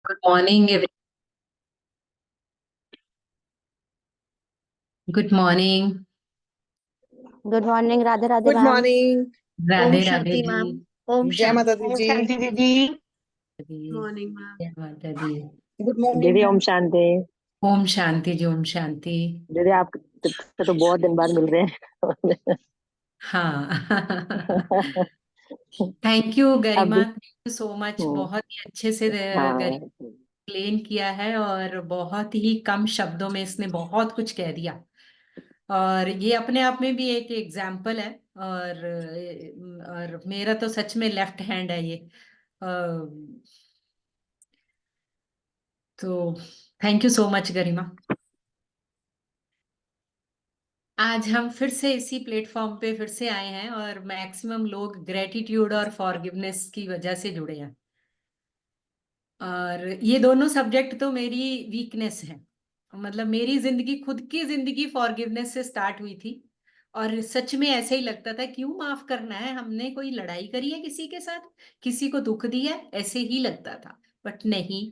Good morning good morning. Good morning. Radhe Radhe good ma'am. Morning. Radhe ओम राधे शांति जी। मैम। ओम जय माता शांति। दी ओम जी। शांति दीदी। जी, मॉर्निंग मैम। जय माता दी। गुड मॉर्निंग दीदी ओम मैम। शांति। ओम शांति जी, ओम शांति। दीदी आप से तो बहुत दिन बाद मिल रहे हैं। हाँ। थैंक यू गरिमा, अभी थैंक यू सो मच। हम्म, बहुत ही अच्छे से हाँ। गरिमा एक्सप्लेन किया है और बहुत ही कम शब्दों में इसने बहुत कुछ कह दिया। और ये अपने आप में भी एक एग्जाम्पल है। और मेरा तो सच में लेफ्ट हैंड है ये। अ, तो थैंक यू सो मच गरिमा। आज हम फिर से इसी प्लेटफॉर्म पे फिर से आए हैं और मैक्सिमम लोग ग्रेटिट्यूड और फॉरगिवनेस की वजह से जुड़े हैं। और ये दोनों सब्जेक्ट तो मेरी वीकनेस है। मतलब मेरी जिंदगी, खुद की जिंदगी फॉरगिवनेस से स्टार्ट हुई थी। और सच में ऐसे ही लगता था, क्यों माफ करना है, हमने कोई लड़ाई करी है किसी के साथ, किसी को दुख दिया है, ऐसे ही लगता था। बट नहीं,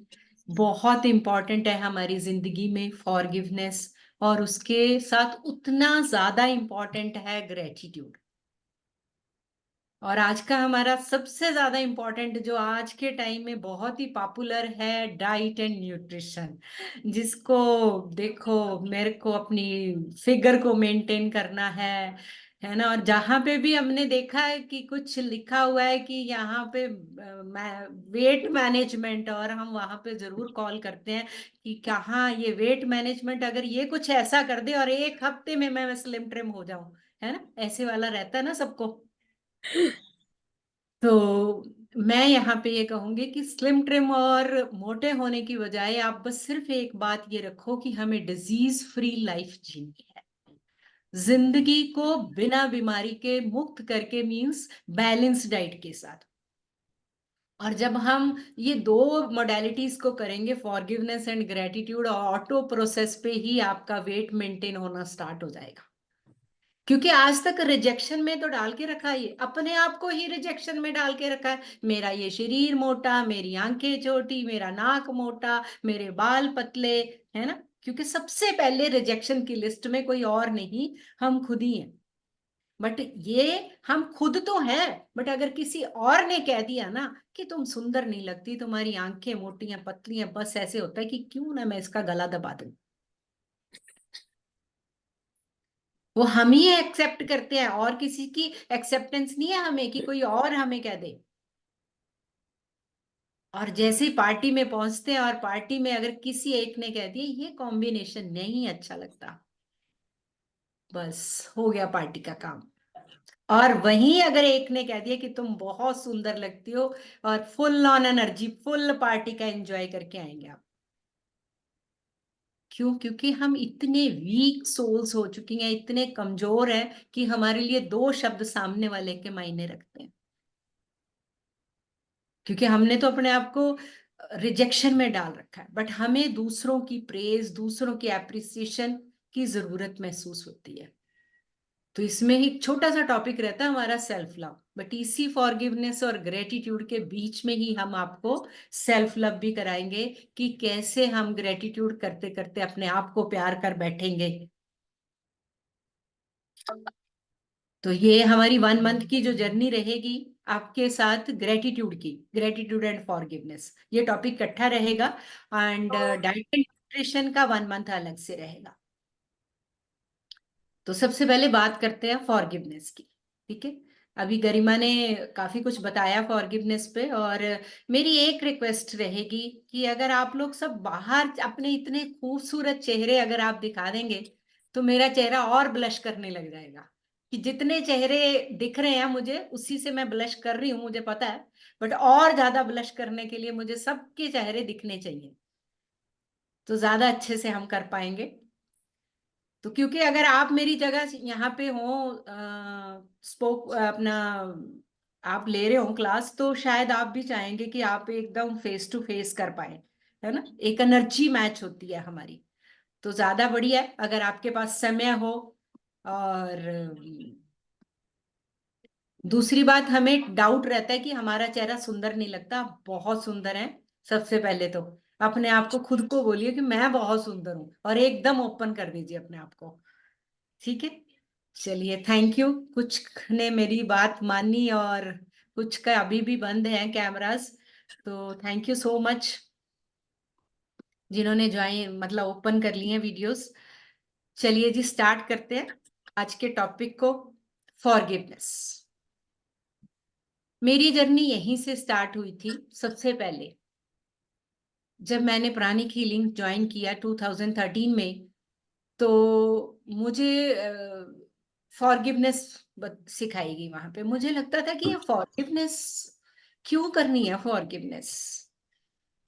बहुत इंपॉर्टेंट है हमारी जिंदगी में फॉरगिवनेस। और उसके साथ उतना ज्यादा इंपॉर्टेंट है ग्रेटिट्यूड। और आज का हमारा सबसे ज्यादा इंपॉर्टेंट, जो आज के टाइम में बहुत ही पॉपुलर है, डाइट एंड न्यूट्रिशन। जिसको देखो, मेरे को अपनी फिगर को मेंटेन करना है ना। और जहां पे भी हमने देखा है कि कुछ लिखा हुआ है कि यहाँ पे वेट मैनेजमेंट, और हम वहां पे जरूर कॉल करते हैं कि कहाँ ये वेट मैनेजमेंट, अगर ये कुछ ऐसा कर दे और एक हफ्ते में मैं स्लिम ट्रिम हो जाऊं, है ना, ऐसे वाला रहता है ना सबको। तो मैं यहाँ पे ये कहूंगी कि स्लिम ट्रिम और मोटे होने की बजाय आप बस सिर्फ एक बात ये रखो कि हमें डिजीज फ्री लाइफ जीनी है। जिंदगी को बिना बीमारी के मुक्त करके, मींस बैलेंस डाइट के साथ। और जब हम ये दो मोडेलिटीज को करेंगे, forgiveness and gratitude, auto process पे ही आपका वेट मेंटेन होना स्टार्ट हो जाएगा। क्योंकि आज तक रिजेक्शन में तो डाल के रखा है, ये अपने आप को ही रिजेक्शन में डाल के रखा है। मेरा ये शरीर मोटा, मेरी आंखें छोटी, मेरा नाक मोटा, मेरे बाल पतले, है ना। क्योंकि सबसे पहले रिजेक्शन की लिस्ट में कोई और नहीं, हम खुद ही हैं। बट ये हम खुद तो हैं, बट अगर किसी और ने कह दिया ना कि तुम सुंदर नहीं लगती, तुम्हारी आंखें मोटी हैं पतली हैं, बस ऐसे होता है कि क्यों ना मैं इसका गला दबा दूं। वो हम ही एक्सेप्ट करते हैं, और किसी की एक्सेप्टेंस नहीं है हमें कि कोई और हमें कह दे। और जैसे ही पार्टी में पहुंचते हैं और पार्टी में अगर किसी एक ने कह दिया ये कॉम्बिनेशन नहीं अच्छा लगता, बस हो गया पार्टी का काम। और वहीं अगर एक ने कह दिया कि तुम बहुत सुंदर लगती हो, और full on energy, full party का एंजॉय करके आएंगे आप। क्यों? क्योंकि हम इतने वीक सोल्स हो चुकी हैं, इतने कमजोर हैं कि हमारे लिए दो शब्द सामने वाले के मायने रखते हैं। क्योंकि हमने तो अपने आप को रिजेक्शन में डाल रखा है। बट हमें दूसरों की प्रेज, दूसरों की एप्रिसिएशन की जरूरत महसूस होती है। तो इसमें ही एक छोटा सा टॉपिक रहता है हमारा सेल्फ लव। बट इसी फॉरगिवनेस और ग्रेटिट्यूड के बीच में ही हम आपको सेल्फ लव भी कराएंगे, कि कैसे हम ग्रेटिट्यूड करते करते अपने आप को प्यार कर बैठेंगे। तो ये हमारी 1 मंथ की जो जर्नी रहेगी आपके साथ, ग्रेटिट्यूड की, ग्रेटिट्यूड एंड फॉरगिवनेस, ये टॉपिक इकट्ठा रहेगा। एंड डाइट एंड न्यूट्रिशन का 1 मंथ अलग से रहेगा। तो सबसे पहले बात करते हैं फॉरगिवनेस की। ठीक है। अभी गरिमा ने काफी कुछ बताया फॉरगिवनेस पे। और मेरी एक रिक्वेस्ट रहेगी कि अगर आप लोग सब बाहर अपने इतने खूबसूरत चेहरे अगर आप दिखा देंगे, तो मेरा चेहरा और ब्लश करने लग जाएगा। कि जितने चेहरे दिख रहे हैं मुझे, उसी से मैं ब्लश कर रही हूँ, मुझे पता है। बट और ज्यादा ब्लश करने के लिए मुझे सबके चेहरे दिखने चाहिए, तो ज्यादा अच्छे से हम कर पाएंगे। तो क्योंकि अगर आप मेरी जगह यहाँ पे हो, स्पोक अपना, आप ले रहे हो क्लास, तो शायद आप भी चाहेंगे कि आप एकदम फेस टू फेस कर पाए, है ना। एक एनर्जी मैच होती है हमारी। तो ज्यादा बढ़िया है अगर आपके पास समय हो। और दूसरी बात, हमें डाउट रहता है कि हमारा चेहरा सुंदर नहीं लगता, बहुत सुंदर है। सबसे पहले तो अपने आप को, खुद को बोलिए कि मैं बहुत सुंदर हूँ, और एकदम ओपन कर दीजिए अपने आप को। ठीक है, चलिए, थैंक यू। कुछ ने मेरी बात मानी और कुछ का अभी भी बंद है कैमरास, तो थैंक यू सो मच जिन्होंने ज्वाइन, मतलब ओपन कर लिए वीडियोस। चलिए जी, स्टार्ट करते हैं आज के टॉपिक को, फॉरगिवनेस। मेरी जर्नी यहीं से स्टार्ट हुई थी। सबसे पहले जब मैंने प्राणिक हीलिंग ज्वाइन किया 2013 में, तो मुझे फॉरगिवनेस सिखाई गई। वहां पे मुझे लगता था कि ये फॉरगिवनेस क्यों करनी है, फॉरगिवनेस।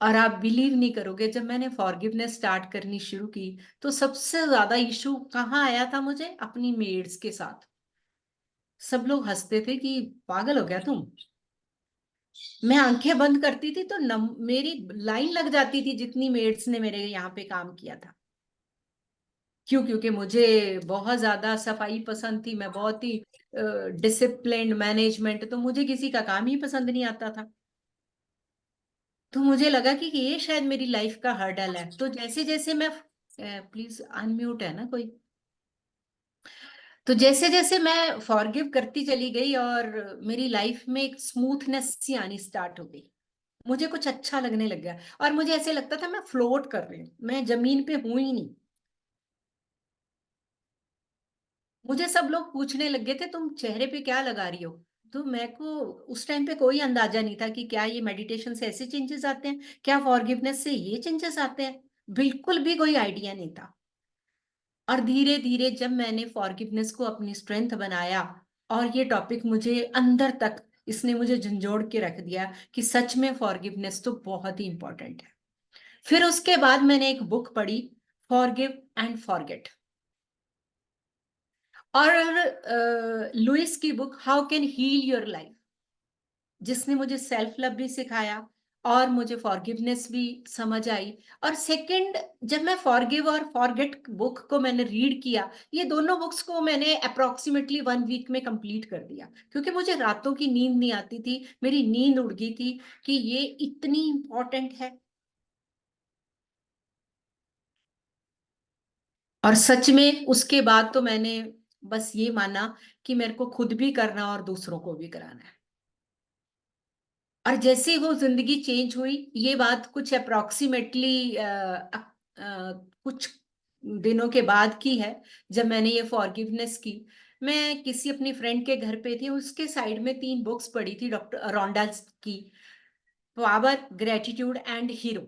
और आप बिलीव नहीं करोगे, जब मैंने फॉरगिवनेस स्टार्ट करनी शुरू की, तो सबसे ज्यादा इशू कहाँ आया था मुझे, अपनी मेड्स के साथ। सब लोग हंसते थे कि पागल हो गया तुम। मैं आंखें बंद करती थी तो मेरी लाइन लग जाती थी, जितनी मेड्स ने मेरे यहाँ पे काम किया था। क्यों? क्योंकि मुझे बहुत ज्यादा सफाई पसंद थी, मैं बहुत ही डिसिप्लिन्ड मैनेजमेंट, तो मुझे किसी का काम ही पसंद नहीं आता था। तो मुझे लगा कि ये शायद मेरी लाइफ का हर्डल है। तो जैसे जैसे मैं, प्लीज अनम्यूट है ना कोई, तो जैसे जैसे मैं फॉरगिव करती चली गई, और मेरी लाइफ में एक स्मूथनेस सी आनी स्टार्ट हो गई। मुझे कुछ अच्छा लगने लग गया, और मुझे ऐसे लगता था मैं फ्लोट कर रही हूँ, मैं जमीन पे हूं ही नहीं। मुझे सब लोग पूछने लगे थे तुम चेहरे पे क्या लगा रही हो। तो मेरे को उस टाइम पे कोई अंदाजा नहीं था कि क्या ये मेडिटेशन से ऐसे चेंजेस आते हैं, क्या फॉरगिवनेस से ये चेंजेस आते हैं। बिल्कुल भी कोई आइडिया नहीं था। और धीरे धीरे जब मैंने फॉरगिवनेस को अपनी स्ट्रेंथ बनाया, और ये टॉपिक मुझे अंदर तक, इसने मुझे झंझोड़ के रख दिया कि सच में फॉरगिवनेस तो बहुत ही इंपॉर्टेंट है। फिर उसके बाद मैंने एक बुक पढ़ी, फॉरगिव एंड फॉरगेट। और लुइस की book, how can heal your life, जिसने मुझे सेल्फ लव भी सिखाया, और मुझे फॉरगिवनेस भी समझ आई। और सेकंड, जब मैं फॉरगिव और फॉरगेट बुक को मैंने रीड किया, ये दोनों बुक्स को मैंने अप्रोक्सीमेटली 1 वीक में कंप्लीट कर दिया, क्योंकि मुझे रातों की नींद नहीं आती थी, मेरी नींद उड़ गई थी कि ये इतनी इंपॉर्टेंट है। और सच में उसके बाद तो मैंने बस ये माना कि मेरे को खुद भी करना और दूसरों को भी कराना है। और जैसे वो जिंदगी चेंज हुई, ये बात कुछ अप्रोक्सीमेटली कुछ दिनों के बाद की है, जब मैंने ये फॉरगिवनेस की। मैं किसी अपनी फ्रेंड के घर पे थी, उसके साइड में 3 बुक्स पढ़ी थी डॉक्टर रोंडाल्स की, पावर, ग्रेटिट्यूड एंड हीरो।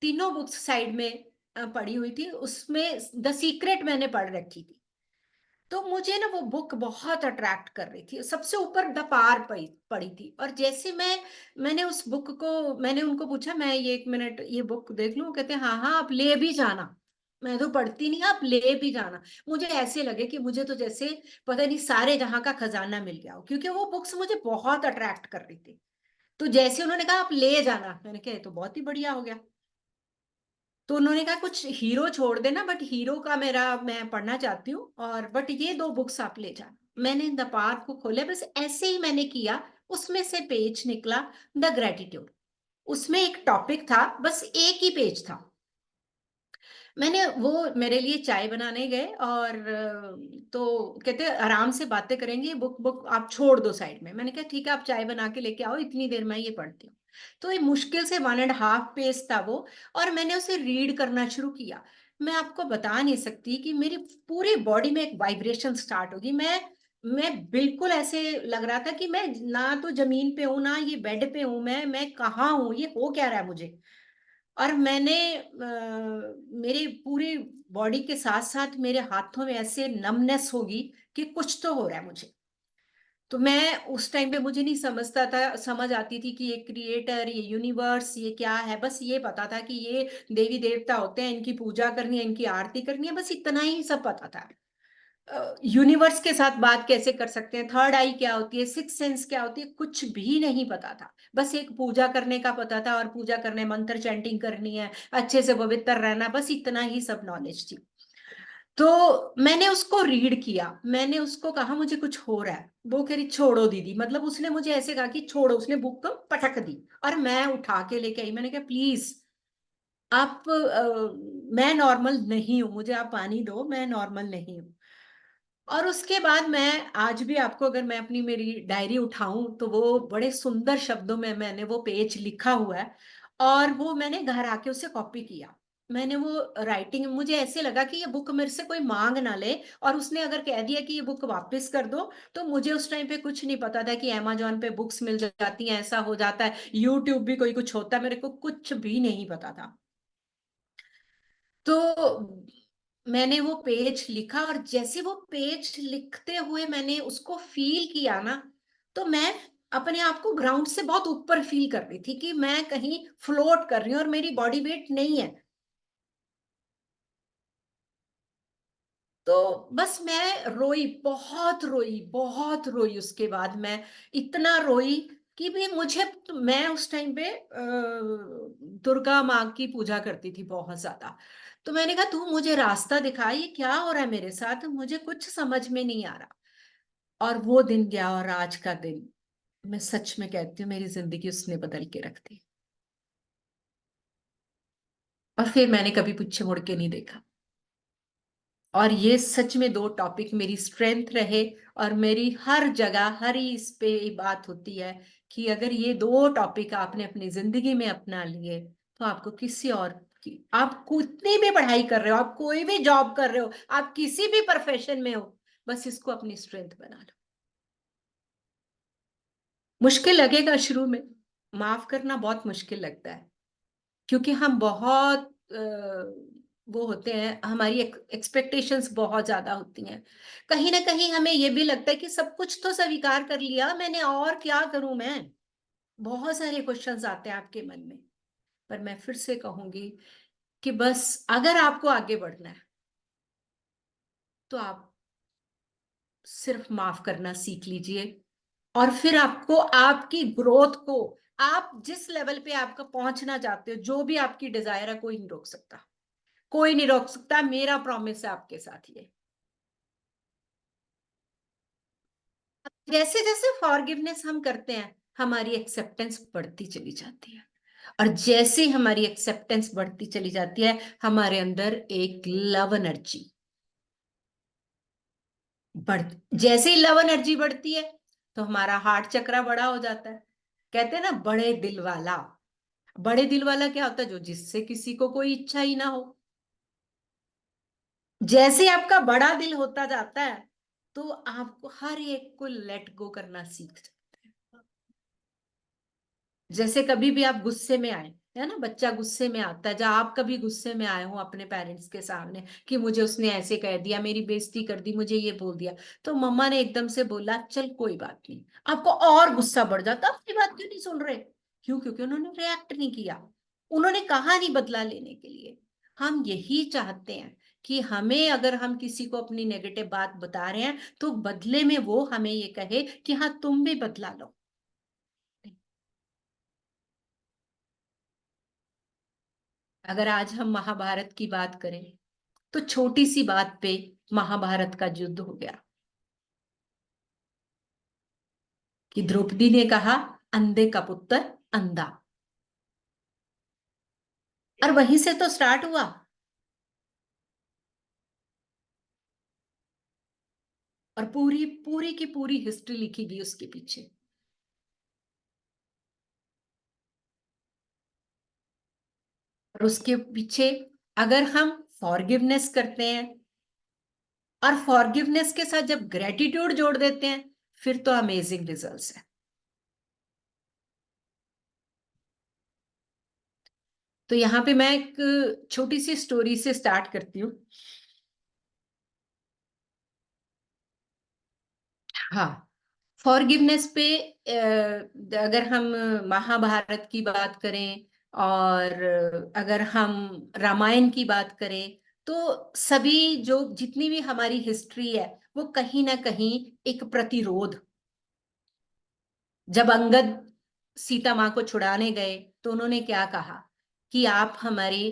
तीनों बुक्स साइड में पढ़ी हुई थी, उसमें द सीक्रेट मैंने पढ़ रखी थी। तो मुझे ना वो बुक बहुत अट्रैक्ट कर रही थी, सबसे ऊपर द पार पढ़ी पढ़ी थी। और जैसे मैंने उस बुक को, मैंने उनको पूछा, मैं ये 1 मिनट ये बुक देख लूं? कहते हैं हाँ हाँ, आप ले भी जाना, मैं तो पढ़ती नहीं, आप ले भी जाना। मुझे ऐसे लगे कि मुझे तो जैसे पता नहीं सारे जहां का खजाना मिल गया हो, क्योंकि वो बुक्स मुझे बहुत अट्रैक्ट कर रही थी। तो जैसे उन्होंने कहा आप ले जाना, मैंने कहा ये तो बहुत ही बढ़िया हो गया। तो उन्होंने कहा कुछ हीरो छोड़ देना, बट हीरो का मेरा मैं पढ़ना चाहती हूँ, और बट ये 2 बुक्स आप ले जाना। मैंने द पार्क को खोला, बस ऐसे ही मैंने किया। उसमें से पेज निकला द ग्रेटिट्यूड। उसमें एक टॉपिक था, बस एक ही पेज था। मैंने वो, मेरे लिए चाय बनाने गए, और तो कहते आराम से बातें करेंगे, बुक बुक आप छोड़ दो साइड में। मैंने कहा ठीक है, आप चाय बना के लेके आओ, इतनी देर में ये पढ़ती हूँ। तो ये मुश्किल से 1.5 पेज था वो, और मैंने उसे रीड करना शुरू किया। मैं आपको बता नहीं सकती कि मेरी पूरी बॉडी में एक वाइब्रेशन स्टार्ट होगी। मैं बिल्कुल ऐसे लग रहा था कि मैं ना तो जमीन पे हूं, ना ये बेड पे हूं, मैं कहाँ हूं, ये हो क्या रहा है मुझे। और मैंने मेरी पूरी बॉडी के साथ साथ मेरे हाथों में ऐसे नमनेस होगी कि कुछ तो हो रहा है मुझे। तो मैं उस टाइम पे, मुझे नहीं समझता था, समझ आती थी कि ये क्रिएटर, ये यूनिवर्स, ये क्या है। बस ये पता था कि ये देवी देवता होते हैं, इनकी पूजा करनी है, इनकी आरती करनी है, बस इतना ही सब पता था। यूनिवर्स के साथ बात कैसे कर सकते हैं, थर्ड आई क्या होती है, सिक्स सेंस क्या होती है, कुछ भी नहीं पता था। बस एक पूजा करने का पता था, और पूजा करने मंत्र चैंटिंग करनी है, अच्छे से पवित्र रहना, बस इतना ही सब नॉलेज थी। तो मैंने उसको रीड किया, मैंने उसको कहा मुझे कुछ हो रहा है, वो कह रही छोड़ो दीदी, मतलब उसने मुझे ऐसे कहा कि छोड़ो, उसने बुक को पटक दी और मैं उठा के लेके आई। मैंने कहा प्लीज आप मैं नॉर्मल नहीं हूं, मुझे आप पानी दो, मैं नॉर्मल नहीं हूं। और उसके बाद मैं आज भी आपको, अगर मैं अपनी मेरी डायरी उठाऊं तो वो बड़े सुंदर शब्दों में मैंने वो पेज लिखा हुआ है, और वो मैंने घर आके उसे कॉपी किया। मैंने वो राइटिंग, मुझे ऐसे लगा कि ये बुक मेरे से कोई मांग ना ले, और उसने अगर कह दिया कि ये बुक वापस कर दो, तो मुझे उस टाइम पे कुछ नहीं पता था कि अमेजोन पे बुक्स मिल जाती हैं, ऐसा हो जाता है, यूट्यूब भी कोई कुछ होता है, मेरे को कुछ भी नहीं पता था। तो मैंने वो पेज लिखा, और जैसे वो पेज लिखते हुए मैंने उसको फील किया ना, तो मैं अपने आप को ग्राउंड से बहुत ऊपर फील कर रही थी कि मैं कहीं फ्लोट कर रही हूँ और मेरी बॉडी वेट नहीं है। तो बस मैं रोई, बहुत रोई, बहुत रोई। उसके बाद मैं इतना रोई कि भी मुझे, मैं उस टाइम पे दुर्गा माँ की पूजा करती थी बहुत ज्यादा। तो मैंने कहा तू मुझे रास्ता दिखा, ये क्या हो रहा है मेरे साथ, मुझे कुछ समझ में नहीं आ रहा। और वो दिन गया, और आज का दिन, मैं सच में कहती हूँ मेरी जिंदगी उसने बदल के रख दी। और फिर मैंने कभी पीछे मुड़ के नहीं देखा। और ये सच में दो टॉपिक मेरी स्ट्रेंथ रहे, और मेरी हर जगह हर ही इस पे ये बात होती है कि अगर ये दो टॉपिक आपने अपनी जिंदगी में अपना लिए, तो आपको किसी और की, आप कितनी भी पढ़ाई कर रहे हो, आप कोई भी जॉब कर रहे हो, आप किसी भी प्रोफेशन में हो, बस इसको अपनी स्ट्रेंथ बना लो। मुश्किल लगेगा शुरू में, माफ करना बहुत मुश्किल लगता है, क्योंकि हम बहुत वो होते हैं, हमारी एक्सपेक्टेशंस बहुत ज्यादा होती हैं। कहीं ना कहीं हमें ये भी लगता है कि सब कुछ तो स्वीकार कर लिया मैंने, और क्या करूं मैं। बहुत सारे क्वेश्चंस आते हैं आपके मन में। पर मैं फिर से कहूंगी कि बस अगर आपको आगे बढ़ना है, तो आप सिर्फ माफ करना सीख लीजिए, और फिर आपको आपकी ग्रोथ को, आप जिस लेवल पे आपका पहुंचना चाहते हो, जो भी आपकी डिजायर है, कोई नहीं रोक सकता, कोई नहीं रोक सकता, मेरा प्रॉमिस है आपके साथ ये। जैसे जैसे फॉरगिवनेस हम करते हैं, हमारी एक्सेप्टेंस बढ़ती चली जाती है, और जैसे हमारी एक्सेप्टेंस बढ़ती चली जाती है, हमारे अंदर एक लव एनर्जी बढ़, जैसे ही लव एनर्जी बढ़ती है, तो हमारा हार्ट चक्रा बड़ा हो जाता है। कहते हैं ना बड़े दिल वाला। बड़े दिल वाला क्या होता है? जो जिससे किसी को कोई इच्छा ही ना हो। जैसे आपका बड़ा दिल होता जाता है, तो आपको हर एक को लेट गो करना सीख जाते हैं। जैसे कभी भी आप गुस्से में आए, है ना, बच्चा गुस्से में आता है, जब आप कभी गुस्से में आए हो अपने पेरेंट्स के सामने कि मुझे उसने ऐसे कह दिया, मेरी बेइज्जती कर दी, मुझे ये बोल दिया, तो मम्मा ने एकदम से बोला चल कोई बात नहीं, आपको और गुस्सा बढ़ जाता, अपनी बात क्यों नहीं सुन रहे? क्यों? क्योंकि उन्होंने रिएक्ट नहीं किया, उन्होंने कहा नहीं बदला लेने के लिए। हम यही चाहते हैं कि हमें, अगर हम किसी को अपनी नेगेटिव बात बता रहे हैं, तो बदले में वो हमें ये कहे कि हाँ तुम भी बदला लो। अगर आज हम महाभारत की बात करें, तो छोटी सी बात पे महाभारत का युद्ध हो गया, कि द्रौपदी ने कहा अंधे का पुत्र अंधा, और वहीं से तो स्टार्ट हुआ। और पूरी पूरी की पूरी हिस्ट्री लिखी गई उसके पीछे। और उसके पीछे अगर हम फॉरगिवनेस करते हैं, और फॉरगिवनेस के साथ जब ग्रेटिट्यूड जोड़ देते हैं, फिर तो अमेजिंग रिजल्ट्स है। तो यहाँ पे मैं एक छोटी सी स्टोरी से स्टार्ट करती हूँ। हाँ, फॉरगिवनेस पे अगर हम महाभारत की बात करें, और अगर हम रामायण की बात करें, तो सभी जो जितनी भी हमारी हिस्ट्री है, वो कहीं ना कहीं एक प्रतिरोध। जब अंगद सीता माँ को छुड़ाने गए, तो उन्होंने क्या कहा कि आप हमारे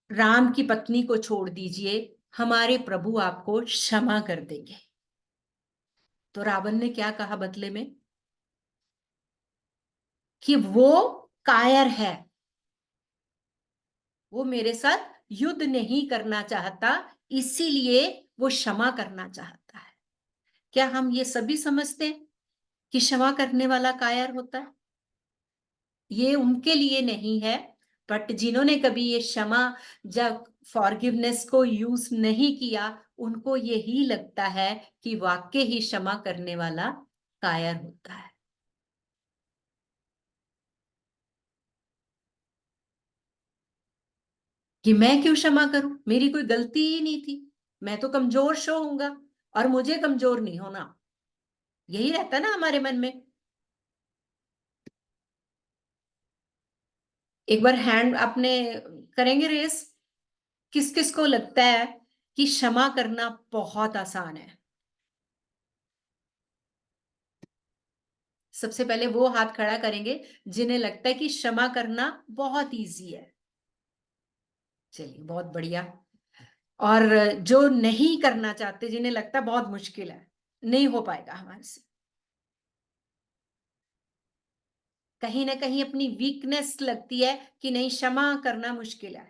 राम की पत्नी को छोड़ दीजिए, हमारे प्रभु आपको क्षमा कर देंगे। तो रावण ने क्या कहा बदले में? कि वो कायर है, वो मेरे साथ युद्ध नहीं करना चाहता, इसीलिए वो क्षमा करना चाहता है। क्या हम ये सभी समझते हैं कि क्षमा करने वाला कायर होता है? ये उनके लिए नहीं है, बट जिन्होंने कभी ये क्षमा, जब फॉरगिवनेस को यूज नहीं किया, उनको यही लगता है कि वाकई ही क्षमा करने वाला कायर होता है। कि मैं क्यों क्षमा करूं, मेरी कोई गलती ही नहीं थी, मैं तो कमजोर शो होऊंगा और मुझे कमजोर नहीं होना, यही रहता ना हमारे मन में। एक बार हैंड अपने करेंगे रेस, किस किस को लगता है कि क्षमा करना बहुत आसान है? सबसे पहले वो हाथ खड़ा करेंगे जिन्हें लगता है कि क्षमा करना बहुत इजी है। चलिए, बहुत बढ़िया। और जो नहीं करना चाहते, जिन्हें लगता है बहुत मुश्किल है, नहीं हो पाएगा हमारे से, कहीं ना कहीं अपनी वीकनेस लगती है कि नहीं, क्षमा करना मुश्किल है,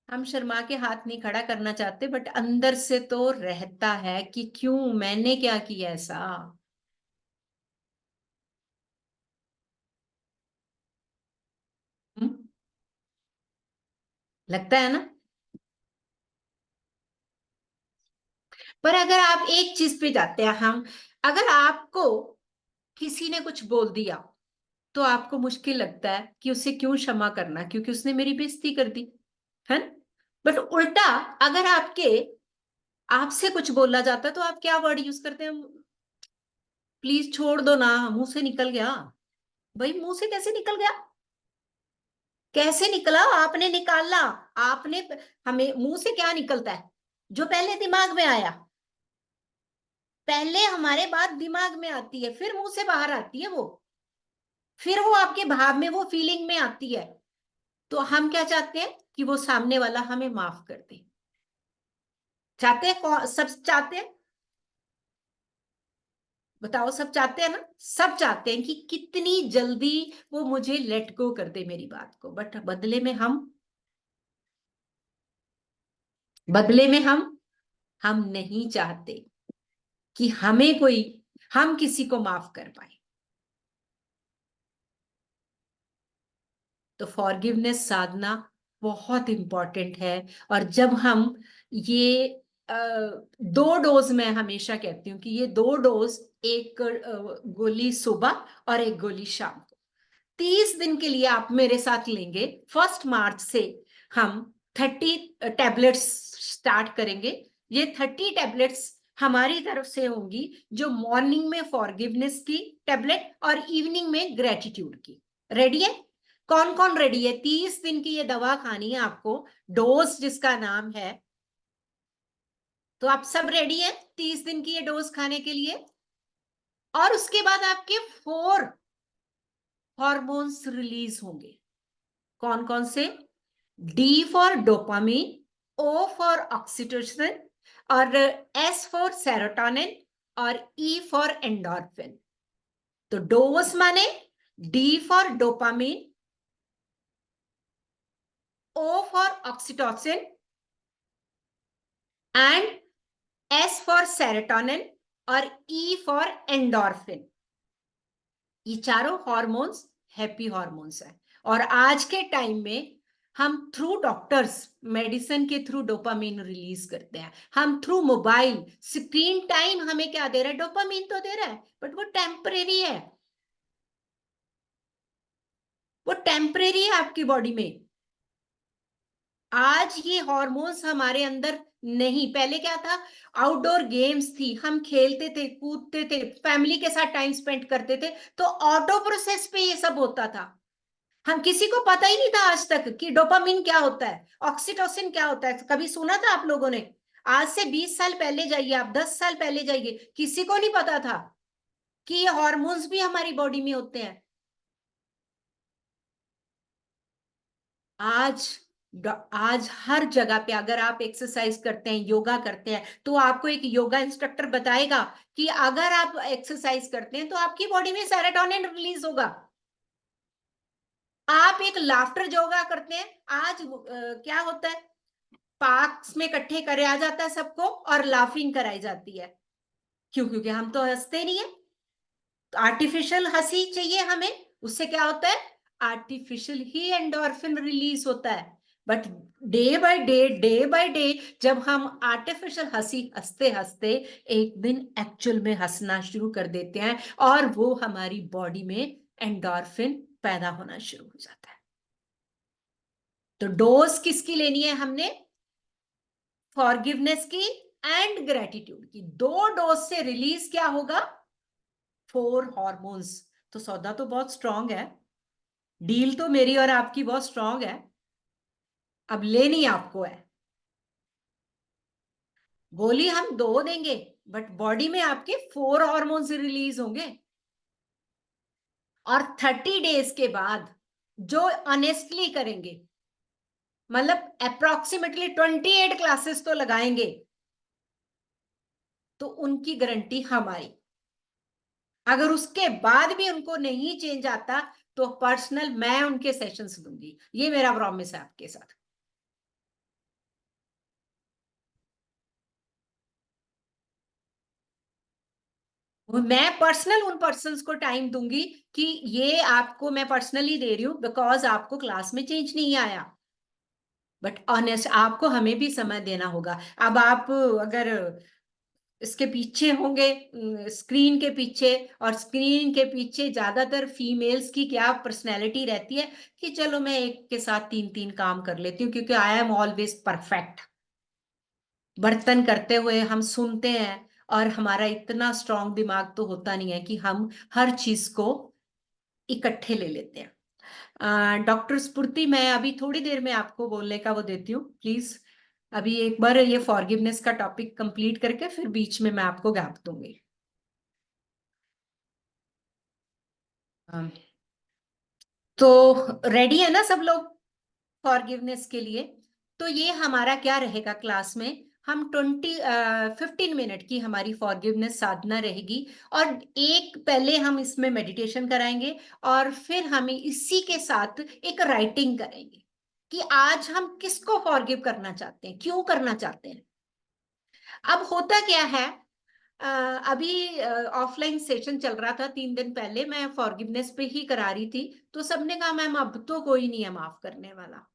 हम शर्मा के हाथ नहीं खड़ा करना चाहते, बट अंदर से तो रहता है कि क्यों, मैंने क्या किया ऐसा। हम्म, लगता है ना? पर अगर आप एक चीज पे जाते हैं, हम, अगर आपको किसी ने कुछ बोल दिया तो आपको मुश्किल लगता है कि उसे क्यों क्षमा करना, क्योंकि उसने मेरी बेइज्जती कर दी, है ना? बट उल्टा, अगर आपसे कुछ बोला जाता है तो आप क्या वर्ड यूज करते हैं? प्लीज छोड़ दो ना, मुंह से निकल गया। भाई, मुंह से कैसे निकल गया? कैसे निकला? आपने निकाला, आपने, हमें मुंह से क्या निकलता है? जो पहले दिमाग में आया, पहले हमारे बात दिमाग में आती है, फिर मुंह से बाहर आती है वो, फिर वो आपके भाव में, वो फीलिंग में आती है। तो हम क्या चाहते हैं? कि वो सामने वाला हमें माफ कर दे। चाहते हैं? सब चाहते हैं? बताओ, सब चाहते हैं ना? सब चाहते हैं कि कितनी जल्दी वो मुझे लेट गो कर दे मेरी बात को, बट बदले में हम नहीं चाहते कि हम किसी को माफ कर पाए। तो फॉरगिवनेस साधना बहुत इंपॉर्टेंट है। और जब हम ये 2 डोज, मैं हमेशा कहती हूँ कि ये 2 डोज, एक गोली सुबह और एक गोली शाम को, 30 दिन के लिए आप मेरे साथ लेंगे। 1 मार्च से हम 30 टैबलेट्स स्टार्ट करेंगे। ये 30 टैबलेट्स हमारी तरफ से होंगी, जो मॉर्निंग में फॉरगिवनेस की टैबलेट और इवनिंग में ग्रेटिट्यूड की। रेडी है? कौन कौन रेडी है? 30 दिन की ये दवा खानी है आपको, डोज जिसका नाम है। तो आप सब रेडी है 30 दिन की ये डोज खाने के लिए? और उसके बाद आपके 4 हॉर्मोन्स रिलीज होंगे। कौन कौन से? D for dopamine, O for oxytocin, और एस फॉर सेरोटोनिन, और ई फॉर एंडोर्फिन। तो डोज माने D for dopamine, O for oxytocin, and S for serotonin, और ई फॉर एंडोर्फिन। ये चारों हॉर्मोन्स हैप्पी हॉर्मोन्स हैं। और आज के टाइम में हम थ्रू डॉक्टर्स, मेडिसिन के थ्रू डोपामीन रिलीज करते हैं। हम थ्रू मोबाइल स्क्रीन टाइम हमें क्या दे रहा है? डोपामीन तो दे रहा है, बट वो टेम्परेरी है। वो टेम्परेरी है आपकी बॉडी में। आज ये हॉर्मोन्स हमारे अंदर नहीं। पहले क्या था? आउटडोर गेम्स थी, हम खेलते थे, कूदते थे, फैमिली के साथ टाइम स्पेंड करते थे, तो ऑटो प्रोसेस पे ये सब होता था। हम किसी को पता ही नहीं था आज तक कि डोपामिन क्या होता है, ऑक्सीटोसिन क्या होता है। कभी सुना था आप लोगों ने? आज से 20 साल पहले जाइए, आप 10 साल पहले जाइए, किसी को नहीं पता था कि ये हॉर्मोन्स भी हमारी बॉडी में होते हैं। आज आज हर जगह पे अगर आप एक्सरसाइज करते हैं, योगा करते हैं, तो आपको एक योगा इंस्ट्रक्टर बताएगा कि अगर आप एक्सरसाइज करते हैं तो आपकी बॉडी में सेरोटोनिन रिलीज होगा। आप एक लाफ्टर योगा करते हैं, आज क्या होता है, पार्क्स में इकट्ठे कराया जाता है सबको और लाफिंग कराई जाती है। क्यों? क्योंकि हम तो हंसते नहीं है। तो आर्टिफिशियल हंसी चाहिए हमें। उससे क्या होता है, आर्टिफिशियल ही एंडोर्फिन रिलीज होता है। बट डे बाय डे जब हम आर्टिफिशियल हंसी हंसते हंसते एक दिन एक्चुअल में हंसना शुरू कर देते हैं, और वो हमारी बॉडी में एंडोर्फिन पैदा होना शुरू हो जाता है। तो डोज किसकी लेनी है हमने? फॉरगिवनेस की एंड ग्रेटिट्यूड की। दो डोज से रिलीज क्या होगा? 4 हॉर्मोन्स। तो सौदा तो बहुत स्ट्रांग है, डील तो मेरी और आपकी बहुत स्ट्रांग है। अब लेनी आपको है। गोली हम 2 देंगे, बट बॉडी में आपके 4 हॉर्मोन्स रिलीज होंगे। और 30 डेज के बाद जो ऑनेस्टली करेंगे, मतलब अप्रोक्सीमेटली 28 क्लासेस तो लगाएंगे, तो उनकी गारंटी हमारी। अगर उसके बाद भी उनको नहीं चेंज आता, तो पर्सनल मैं उनके सेशंस दूंगी। ये मेरा प्रॉमिस है आपके साथ। मैं पर्सनल उन पर्सन्स को टाइम दूंगी कि ये आपको मैं पर्सनली दे रही हूं बिकॉज आपको क्लास में चेंज नहीं आया। बट ऑनेस्ट आपको हमें भी समय देना होगा। अब आप अगर इसके पीछे होंगे, स्क्रीन के पीछे, और स्क्रीन के पीछे ज्यादातर फीमेल्स की क्या पर्सनैलिटी रहती है कि चलो मैं एक के साथ 3 3 काम कर लेती हूँ क्योंकि आई एम ऑलवेज परफेक्ट। बर्तन करते हुए हम सुनते हैं, और हमारा इतना स्ट्रांग दिमाग तो होता नहीं है कि हम हर चीज को इकट्ठे ले लेते हैं। डॉक्टर स्फूर्ति, मैं अभी थोड़ी देर में आपको बोलने का वो देती हूँ, प्लीज। अभी एक बार ये फॉरगिवनेस का टॉपिक कंप्लीट करके फिर बीच में मैं आपको गैप दूंगी। अम, तो रेडी है ना सब लोग फॉरगिवनेस के लिए? तो ये हमारा क्या रहेगा क्लास में, हम 15 मिनट की हमारी फॉरगिवनेस साधना रहेगी। और एक पहले हम इसमें मेडिटेशन कराएंगे, और फिर हमें इसी के साथ एक राइटिंग करेंगे कि आज हम किसको फॉरगिव करना चाहते हैं, क्यों करना चाहते हैं। अब होता क्या है, अ, अभी ऑफलाइन सेशन चल रहा था 3 दिन पहले, मैं फॉरगिवनेस पे ही करा रही थी। तो सबने कहा मैम अब तो कोई नहीं है माफ करने वाला।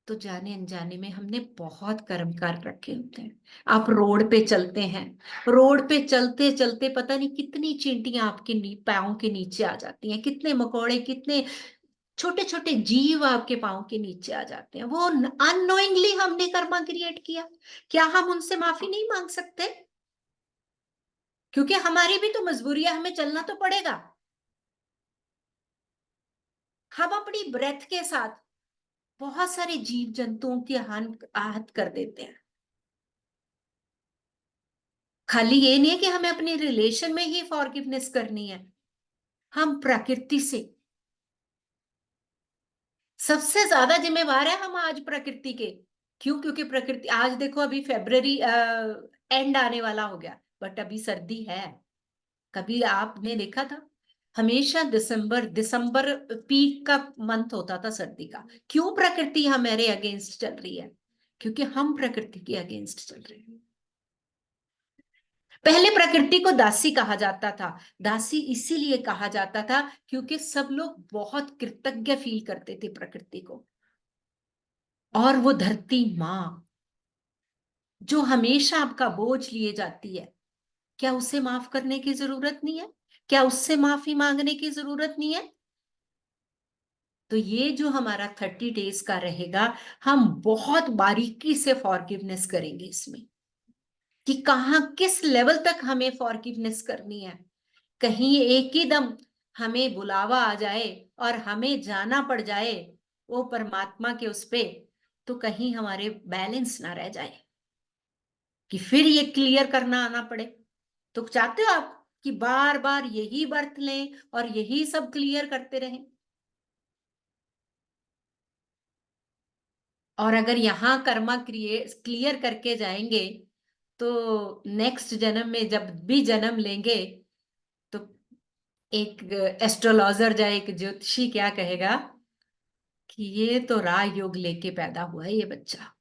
तो जाने अनजाने में हमने बहुत कर्म कर रखे होते हैं। आप रोड पे चलते हैं, रोड पे चलते चलते पता नहीं कितनी चींटियां आपके पाँव के नीचे आ जाती हैं, कितने मकोड़े, कितने छोटे छोटे जीव आपके पाँव के नीचे आ जाते हैं। वो अननोइंगली हमने कर्मा क्रिएट किया। क्या हम उनसे माफी नहीं मांग सकते? क्योंकि हमारी भी तो मजबूरी है, हमें चलना तो पड़ेगा। हम अपनी ब्रेथ के साथ बहुत सारे जीव जंतुओं की हान आहत कर देते हैं। खाली ये नहीं है कि हमें अपने रिलेशन में ही फॉरगिवनेस करनी है, हम प्रकृति से सबसे ज्यादा जिम्मेवार है हम आज प्रकृति के। क्यों? क्योंकि प्रकृति आज देखो, अभी फेब्रवरी एंड आने वाला हो गया, बट अभी सर्दी है। कभी आपने देखा था? हमेशा दिसंबर दिसंबर पीक का मंथ होता था सर्दी का। क्यों? प्रकृति हमारे अगेंस्ट चल रही है, क्योंकि हम प्रकृति के अगेंस्ट चल रहे हैं। पहले प्रकृति को दासी कहा जाता था। दासी इसीलिए कहा जाता था क्योंकि सब लोग बहुत कृतज्ञ फील करते थे प्रकृति को। और वो धरती माँ जो हमेशा आपका बोझ लिए जाती है, क्या उसे माफ करने की जरूरत नहीं है? क्या उससे माफी मांगने की जरूरत नहीं है? तो ये जो हमारा 30 डेज का रहेगा, हम बहुत बारीकी से फॉरगिवनेस करेंगे इसमें कि कहाँ किस लेवल तक हमें फॉरगिवनेस करनी है। कहीं एक ही दम हमें बुलावा आ जाए और हमें जाना पड़ जाए वो परमात्मा के उस पे, तो कहीं हमारे बैलेंस ना रह जाए कि फिर ये क्लियर करना आना पड़े। तो चाहते हो आप कि बार बार यही बर्थ लें और यही सब क्लियर करते रहें? और अगर यहाँ कर्मा क्लियर करके जाएंगे तो नेक्स्ट जन्म में जब भी जन्म लेंगे तो एक एस्ट्रोलॉजर या एक ज्योतिषी क्या कहेगा कि ये तो राज योग लेके पैदा हुआ है ये बच्चा,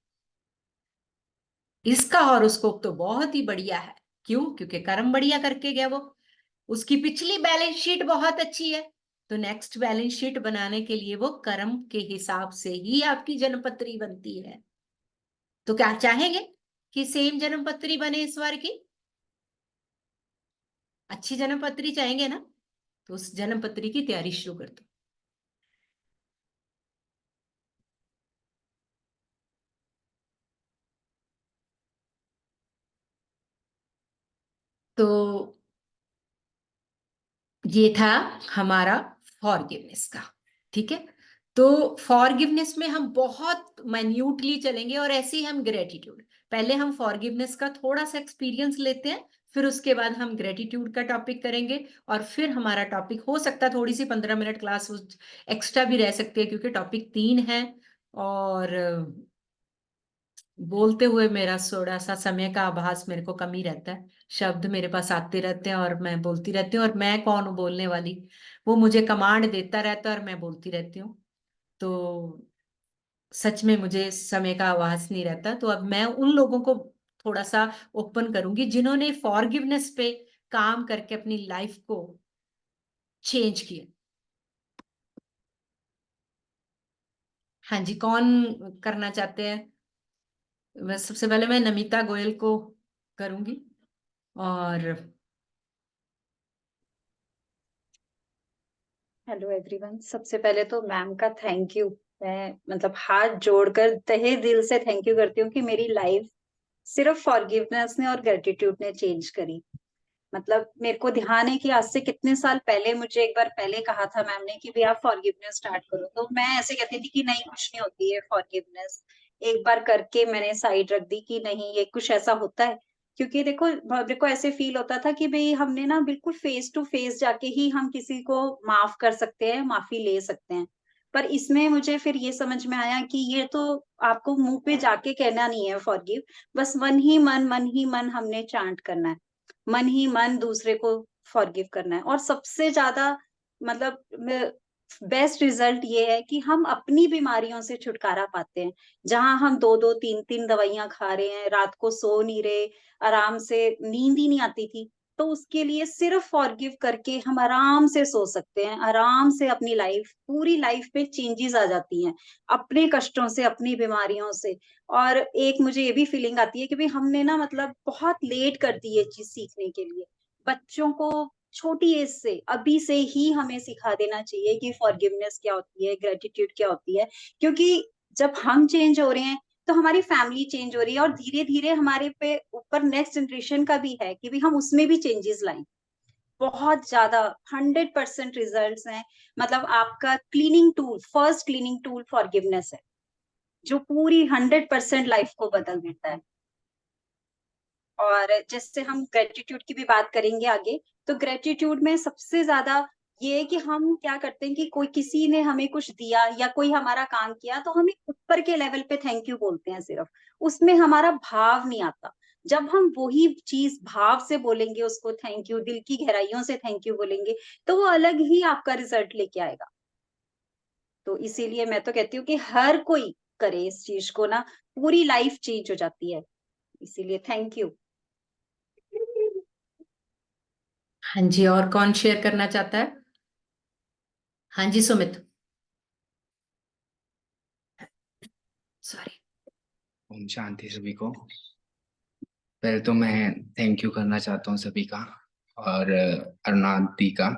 इसका हॉरोस्कोप तो बहुत ही बढ़िया है। क्यों? क्योंकि कर्म बढ़िया करके गया वो, उसकी पिछली बैलेंस शीट बहुत अच्छी है। तो नेक्स्ट बैलेंस शीट बनाने के लिए वो कर्म के हिसाब से ही आपकी जन्मपत्री बनती है। तो क्या चाहेंगे कि सेम जन्मपत्री बने इस बार की? अच्छी जन्मपत्री चाहेंगे ना? तो उस जन्मपत्री की तैयारी शुरू कर दो। तो ये था हमारा फॉरगिवनेस का। ठीक है, तो फॉरगिवनेस में हम बहुत माइन्यूटली चलेंगे और ऐसे ही हम ग्रेटिट्यूड, पहले हम फॉरगिवनेस का थोड़ा सा एक्सपीरियंस लेते हैं, फिर उसके बाद हम ग्रेटिट्यूड का टॉपिक करेंगे, और फिर हमारा टॉपिक हो सकता है थोड़ी सी 15 मिनट क्लास एक्स्ट्रा भी रह सकती है क्योंकि टॉपिक 3 है। और बोलते हुए मेरा थोड़ा सा समय का आभास मेरे को कम ही रहता है, शब्द मेरे पास आते रहते हैं और मैं बोलती रहती हूँ, और मैं कौन हूँ बोलने वाली, वो मुझे कमांड देता रहता है और मैं बोलती रहती हूँ। तो सच में मुझे समय का आभास नहीं रहता। तो अब मैं उन लोगों को थोड़ा सा ओपन करूंगी जिन्होंने फॉरगिवनेस पे काम करके अपनी लाइफ को चेंज किया। हाँ जी, कौन करना चाहते हैं? बस सबसे पहले मैं नमिता गोयल को करूंगी। और हेलो एवरीवन, सबसे पहले तो मैम का थैंक यू। मैं मतलब हाथ जोड़कर तहे दिल से थैंक यू करती हूँ कि मेरी लाइफ सिर्फ फॉरगिवनेस ने और ग्रेटिट्यूड ने चेंज करी। मतलब मेरे को ध्यान है कि आज से कितने साल पहले मुझे एक बार पहले कहा था मैम ने कि भाई आप फॉरगिवनेस स्टार्ट करो, तो मैं ऐसे कहती थी कि नहीं कुछ नहीं होती है फॉरगिवनेस। एक बार करके मैंने साइड रख दी कि नहीं ये कुछ ऐसा होता है। क्योंकि देखो मेरे को ऐसे फील होता था कि भाई हमने ना बिल्कुल फेस टू फेस जाके ही हम किसी को माफ कर सकते हैं, माफी ले सकते हैं। पर इसमें मुझे फिर ये समझ में आया कि ये तो आपको मुंह पे जाके कहना नहीं है फॉरगिव, बस मन ही मन हमने चांट करना है। मन ही मन दूसरे को फॉरगिव करना है। और सबसे ज्यादा मतलब बेस्ट रिजल्ट ये है कि हम अपनी बीमारियों से छुटकारा पाते हैं। जहां हम दो दो तीन तीन दवाइयां खा रहे हैं, रात को सो नहीं रहे, आराम से नींद ही नहीं आती थी, तो उसके लिए सिर्फ फॉरगिव करके हम आराम से सो सकते हैं, आराम से अपनी लाइफ पूरी लाइफ में चेंजेस आ जाती हैं, अपने कष्टों से अपनी बीमारियों से। और एक मुझे ये भी फीलिंग आती है कि भाई हमने ना मतलब बहुत लेट कर दी ये चीज सीखने के लिए। बच्चों को छोटी एज से अभी से ही हमें सिखा देना चाहिए कि फॉरगिवनेस क्या होती है, ग्रेटिट्यूड क्या होती है। क्योंकि जब हम चेंज हो रहे हैं तो हमारी फैमिली चेंज हो रही है, और धीरे धीरे हमारे पे ऊपर नेक्स्ट जनरेशन का भी है कि भी हम उसमें भी चेंजेस लाएं। बहुत ज्यादा 100% रिजल्ट्स हैं। मतलब आपका cleaning tool, first cleaning tool forgiveness है, जो पूरी 100% लाइफ को बदल देता है। और जैसे हम ग्रेटिट्यूड की भी बात करेंगे आगे, तो ग्रेटिट्यूड में सबसे ज्यादा ये है कि हम क्या करते हैं कि कोई किसी ने हमें कुछ दिया या कोई हमारा काम किया तो हम एक ऊपर के लेवल पे थैंक यू बोलते हैं सिर्फ, उसमें हमारा भाव नहीं आता। जब हम वही चीज भाव से बोलेंगे, उसको थैंक यू दिल की गहराइयों से थैंक यू बोलेंगे, तो वो अलग ही आपका रिजल्ट लेके आएगा। तो इसीलिए मैं तो कहती हूँ कि हर कोई करे इस चीज को ना, पूरी लाइफ चेंज हो जाती है। इसीलिए थैंक यू। हाँ जी, और कौन शेयर करना चाहता है? हाँ जी, सुमित। सॉरी। ओम शांति सभी को। पहले तो मैं थैंक यू करना चाहता हूँ सभी का, और अरुणाथ दी का।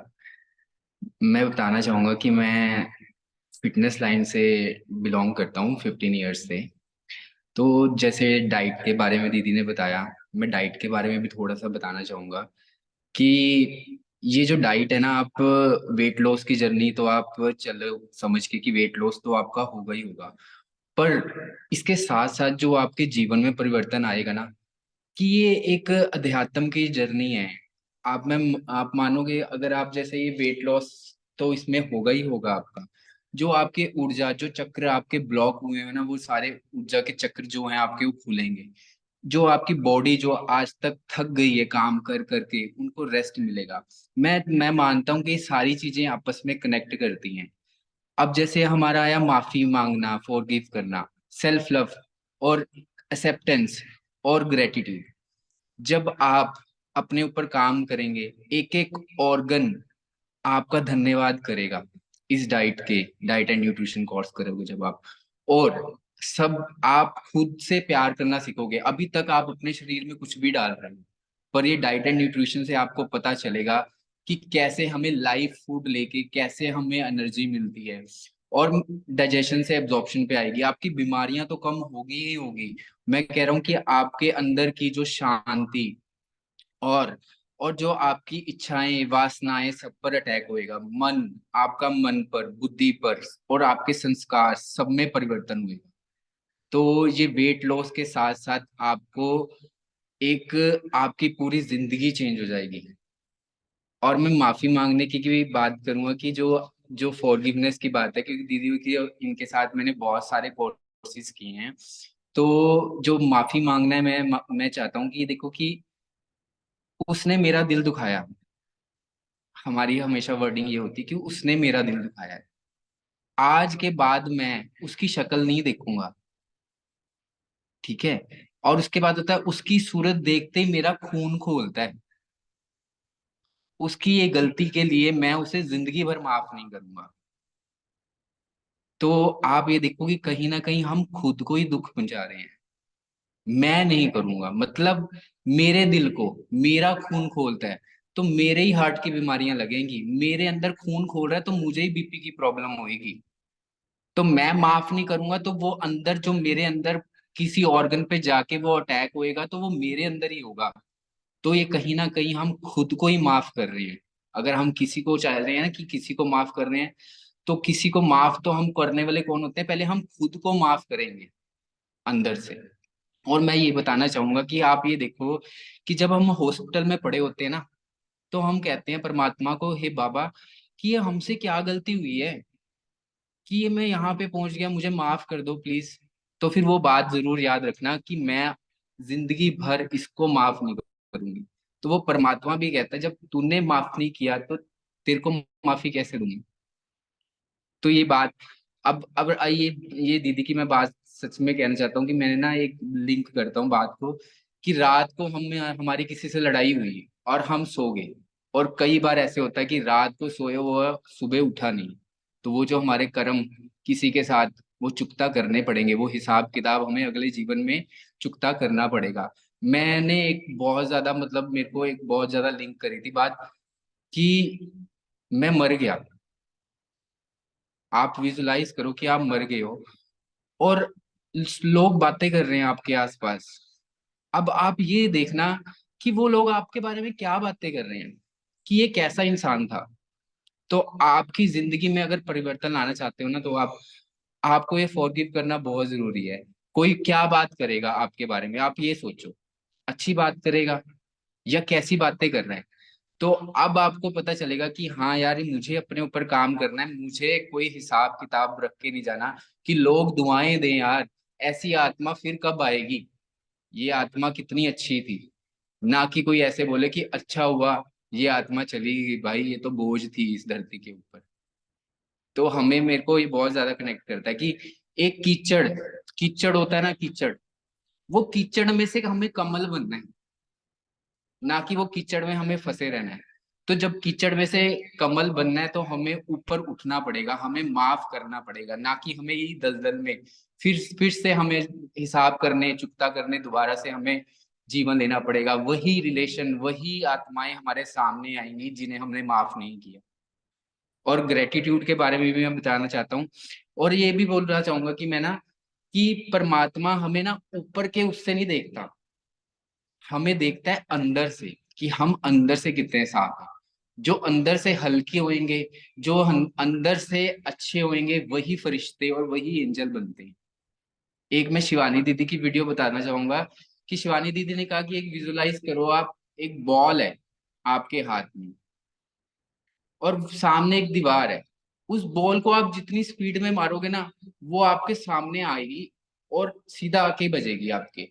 मैं बताना चाहूँगा कि मैं फिटनेस लाइन से बिलोंग करता हूँ 15 ईयर्स से। तो जैसे डाइट के बारे में दीदी ने बताया, मैं डाइट के बारे में भी थोड़ा सा बताना चाहूँगा कि ये जो डाइट है ना, आप वेट लॉस की जर्नी तो आप चलो समझ के कि वेट लॉस तो आपका होगा ही होगा, पर इसके साथ साथ जो आपके जीवन में परिवर्तन आएगा ना, कि ये एक अध्यात्म की जर्नी है। आप मानोगे, अगर आप जैसे ये वेट लॉस तो इसमें होगा ही होगा आपका, जो आपके ऊर्जा, जो चक्र आपके ब्लॉक हुए हैं ना, वो सारे ऊर्जा के चक्र जो हैं आपके, वो खुलेंगे। जो आपकी बॉडी जो आज तक थक गई है काम कर करके, उनको रेस्ट मिलेगा। मैं मानता हूँ कि ये सारी चीजें आपस में कनेक्ट करती हैं। अब जैसे हमारा आया माफी मांगना, फॉरगिव करना, सेल्फ लव और एक्सेप्टेंस और ग्रेटिट्यूड। जब आप अपने ऊपर काम करेंगे, एक एक ऑर्गन आपका धन्यवाद करेगा। इस डाइट एंड न्यूट्रिशन कोर्स करोगे जब आप, और सब आप खुद से प्यार करना सीखोगे। अभी तक आप अपने शरीर में कुछ भी डाल रहे हो, पर ये डाइट एंड न्यूट्रिशन से आपको पता चलेगा कि कैसे हमें लाइफ फूड लेके कैसे हमें एनर्जी मिलती है, और डाइजेशन से एब्जॉर्प्शन पे आएगी। आपकी बीमारियां तो कम होगी ही होगी। मैं कह रहा हूँ कि आपके अंदर की जो शांति और और जो आपकी इच्छाएं वासनाएं, सब पर अटैक होएगा। आपका मन पर, बुद्धि पर और आपके संस्कार सब में परिवर्तन हुएगा। तो ये वेट लॉस के साथ साथ आपको एक आपकी पूरी जिंदगी चेंज हो जाएगी। और मैं माफी मांगने की भी बात करूंगा कि जो जो फॉरगिवनेस की बात है, क्योंकि दीदी की इनके साथ मैंने बहुत सारे कोर्सेज किए हैं। तो जो माफी मांगना है, मैं चाहता हूँ कि ये देखो कि उसने मेरा दिल दुखाया। हमारी हमेशा वर्डिंग ये होती है कि उसने मेरा दिल दुखाया है। आज के बाद मैं उसकी शक्ल नहीं देखूंगा, ठीक है। और उसके बाद होता है, उसकी सूरत देखते ही मेरा खून खौलता है। उसकी ये गलती के लिए मैं उसे जिंदगी भर माफ नहीं करूंगा। तो आप ये देखो कि कहीं ना कहीं हम खुद को ही दुख पहुंचा रहे हैं। मैं नहीं करूंगा मतलब मेरे दिल को मेरा खून खोलता है, तो मेरे ही हार्ट की बीमारियां लगेंगी। मेरे अंदर खून खोल रहा है तो मुझे ही बीपी की प्रॉब्लम होगी। तो मैं माफ नहीं करूंगा तो वो अंदर, जो मेरे अंदर किसी ऑर्गन पे जाके वो अटैक होएगा, तो वो मेरे अंदर ही होगा। तो ये कहीं ना कहीं हम खुद को ही माफ कर रहे हैं। अगर हम किसी को चाह रहे हैं ना कि किसी को माफ कर रहे हैं, तो किसी को माफ तो हम करने वाले कौन होते हैं, पहले हम खुद को माफ करेंगे अंदर से। और मैं ये बताना चाहूंगा कि आप ये देखो कि जब हम हॉस्पिटल में पड़े होते हैं ना, तो हम कहते हैं परमात्मा को, हे बाबा, कि ये हमसे क्या गलती हुई है कि ये मैं यहाँ पे पहुंच गया, मुझे माफ कर दो प्लीज। तो फिर वो बात जरूर याद रखना कि मैं जिंदगी भर इसको माफ नहीं करूंगी। तो वो परमात्मा भी कहता है, जब तूने माफ नहीं किया तो तेरे को माफी कैसे दूंगी। तो ये बात, अब ये दीदी की मैं बात सच में कहना चाहता हूँ कि मैंने ना एक लिंक करता हूँ बात को, कि रात को हम हमारी किसी से लड़ाई हुई और हम सो गए। और कई बार ऐसे होता है कि रात को सोए हुआ सुबह उठा नहीं। तो वो जो हमारे कर्म किसी के साथ, वो चुकता करने पड़ेंगे। वो हिसाब किताब हमें अगले जीवन में चुकता करना पड़ेगा। मैंने एक बहुत ज्यादा, मतलब मेरे को एक बहुत ज्यादा लिंक करी थी बात, कि मैं मर गया। आप विजुलाइज करो कि आप मर गए हो और लोग बातें कर रहे हैं आपके आसपास। अब आप ये देखना कि वो लोग आपके बारे में क्या बातें कर रहे हैं, कि ये कैसा इंसान था। तो आपकी जिंदगी में अगर परिवर्तन लाना चाहते हो ना, तो आपको ये फॉरगिव करना बहुत जरूरी है। कोई क्या बात करेगा आपके बारे में, आप ये सोचो, अच्छी बात करेगा या कैसी बातें कर रहा है। तो अब आपको पता चलेगा कि हाँ यार, ये मुझे अपने ऊपर काम करना है। मुझे कोई हिसाब किताब रख के नहीं जाना कि लोग दुआएं दें यार, ऐसी आत्मा फिर कब आएगी, ये आत्मा कितनी अच्छी थी। ना कि कोई ऐसे बोले कि अच्छा हुआ ये आत्मा चली गई, भाई ये तो बोझ थी इस धरती के ऊपर। तो हमें, मेरे को ये बहुत ज्यादा कनेक्ट करता है कि एक कीचड़, कीचड़ होता है ना, कीचड़, वो कीचड़ में से हमें कमल बनना है, ना कि वो कीचड़ में हमें फंसे रहना है। तो जब कीचड़ में से कमल बनना है, तो हमें ऊपर उठना पड़ेगा, हमें माफ करना पड़ेगा, ना कि हमें यही दलदल में फिर से हमें हिसाब करने, चुकता करने, दोबारा से हमें जीवन लेना पड़ेगा। वही रिलेशन, वही आत्माएं हमारे सामने आएंगी जिन्हें हमने माफ नहीं किया। और ग्रेटिट्यूड के बारे में भी मैं बताना चाहता हूँ। और ये भी बोलना चाहूंगा कि मैं ना, कि परमात्मा हमें ना ऊपर के उससे नहीं देखता, हमें देखता है अंदर से, कि हम अंदर से कितने साफ हैं। जो अंदर से हल्के होंगे, जो हम अंदर से अच्छे होंगे, वही फरिश्ते और वही एंजल बनते हैं। एक मैं शिवानी दीदी की वीडियो बताना चाहूंगा, कि शिवानी दीदी ने कहा कि एक विजुलाइज करो आप, एक बॉल है आपके हाथ में और सामने एक दीवार है। उस बॉल को आप जितनी स्पीड में मारोगे ना, वो आपके सामने आएगी और सीधा आके बजेगी आपके।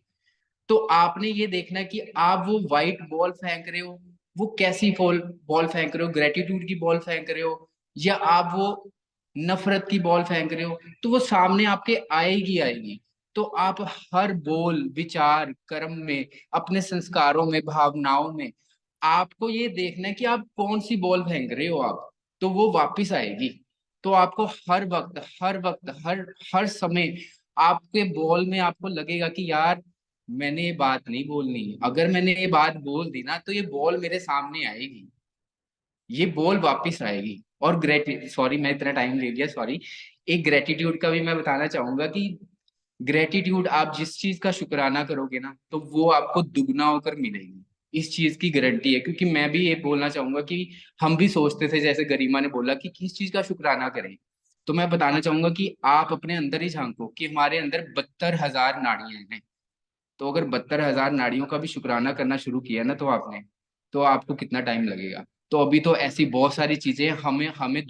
तो आपने ये देखना है कि आप वो वाइट बॉल फेंक रहे हो, वो कैसी बॉल बॉल फेंक रहे हो, ग्रेटिट्यूड की बॉल फेंक रहे हो या आप वो नफरत की बॉल फेंक रहे हो, तो वो सामने आपके आएगी आएगी। तो आप हर बोल, विचार, कर्म में, अपने संस्कारों में, भावनाओं में आपको ये देखना है कि आप कौन सी बॉल फेंक रहे हो आप, तो वो वापिस आएगी। तो आपको हर वक्त हर हर समय आपके बॉल में आपको लगेगा कि यार मैंने ये बात नहीं बोलनी, अगर मैंने ये बात बोल दी ना तो ये बॉल मेरे सामने आएगी, ये बॉल वापस आएगी। और सॉरी मैं इतना टाइम ले लिया, सॉरी। एक ग्रेटिट्यूड का भी मैं बताना चाहूंगा कि ग्रेटिट्यूड, आप जिस चीज का शुक्राना करोगे ना तो वो आपको दुगना होकर मिलेगी, इस चीज की गारंटी है। क्योंकि मैं भी ये बोलना चाहूंगा कि हम भी सोचते थे, जैसे गरिमा ने बोला कि किस चीज का शुक्राना करें, तो मैं बताना चाहूंगा कि आप अपने अंदर ही झांको कि हमारे अंदर 72,000 नाड़ियां हैं। तो अगर 72,000 नाड़ियों का भी शुक्राना करना शुरू किया ना तो आपने, तो आपको कितना टाइम लगेगा। तो अभी तो ऐसी बहुत सारी चीजें हमें हमें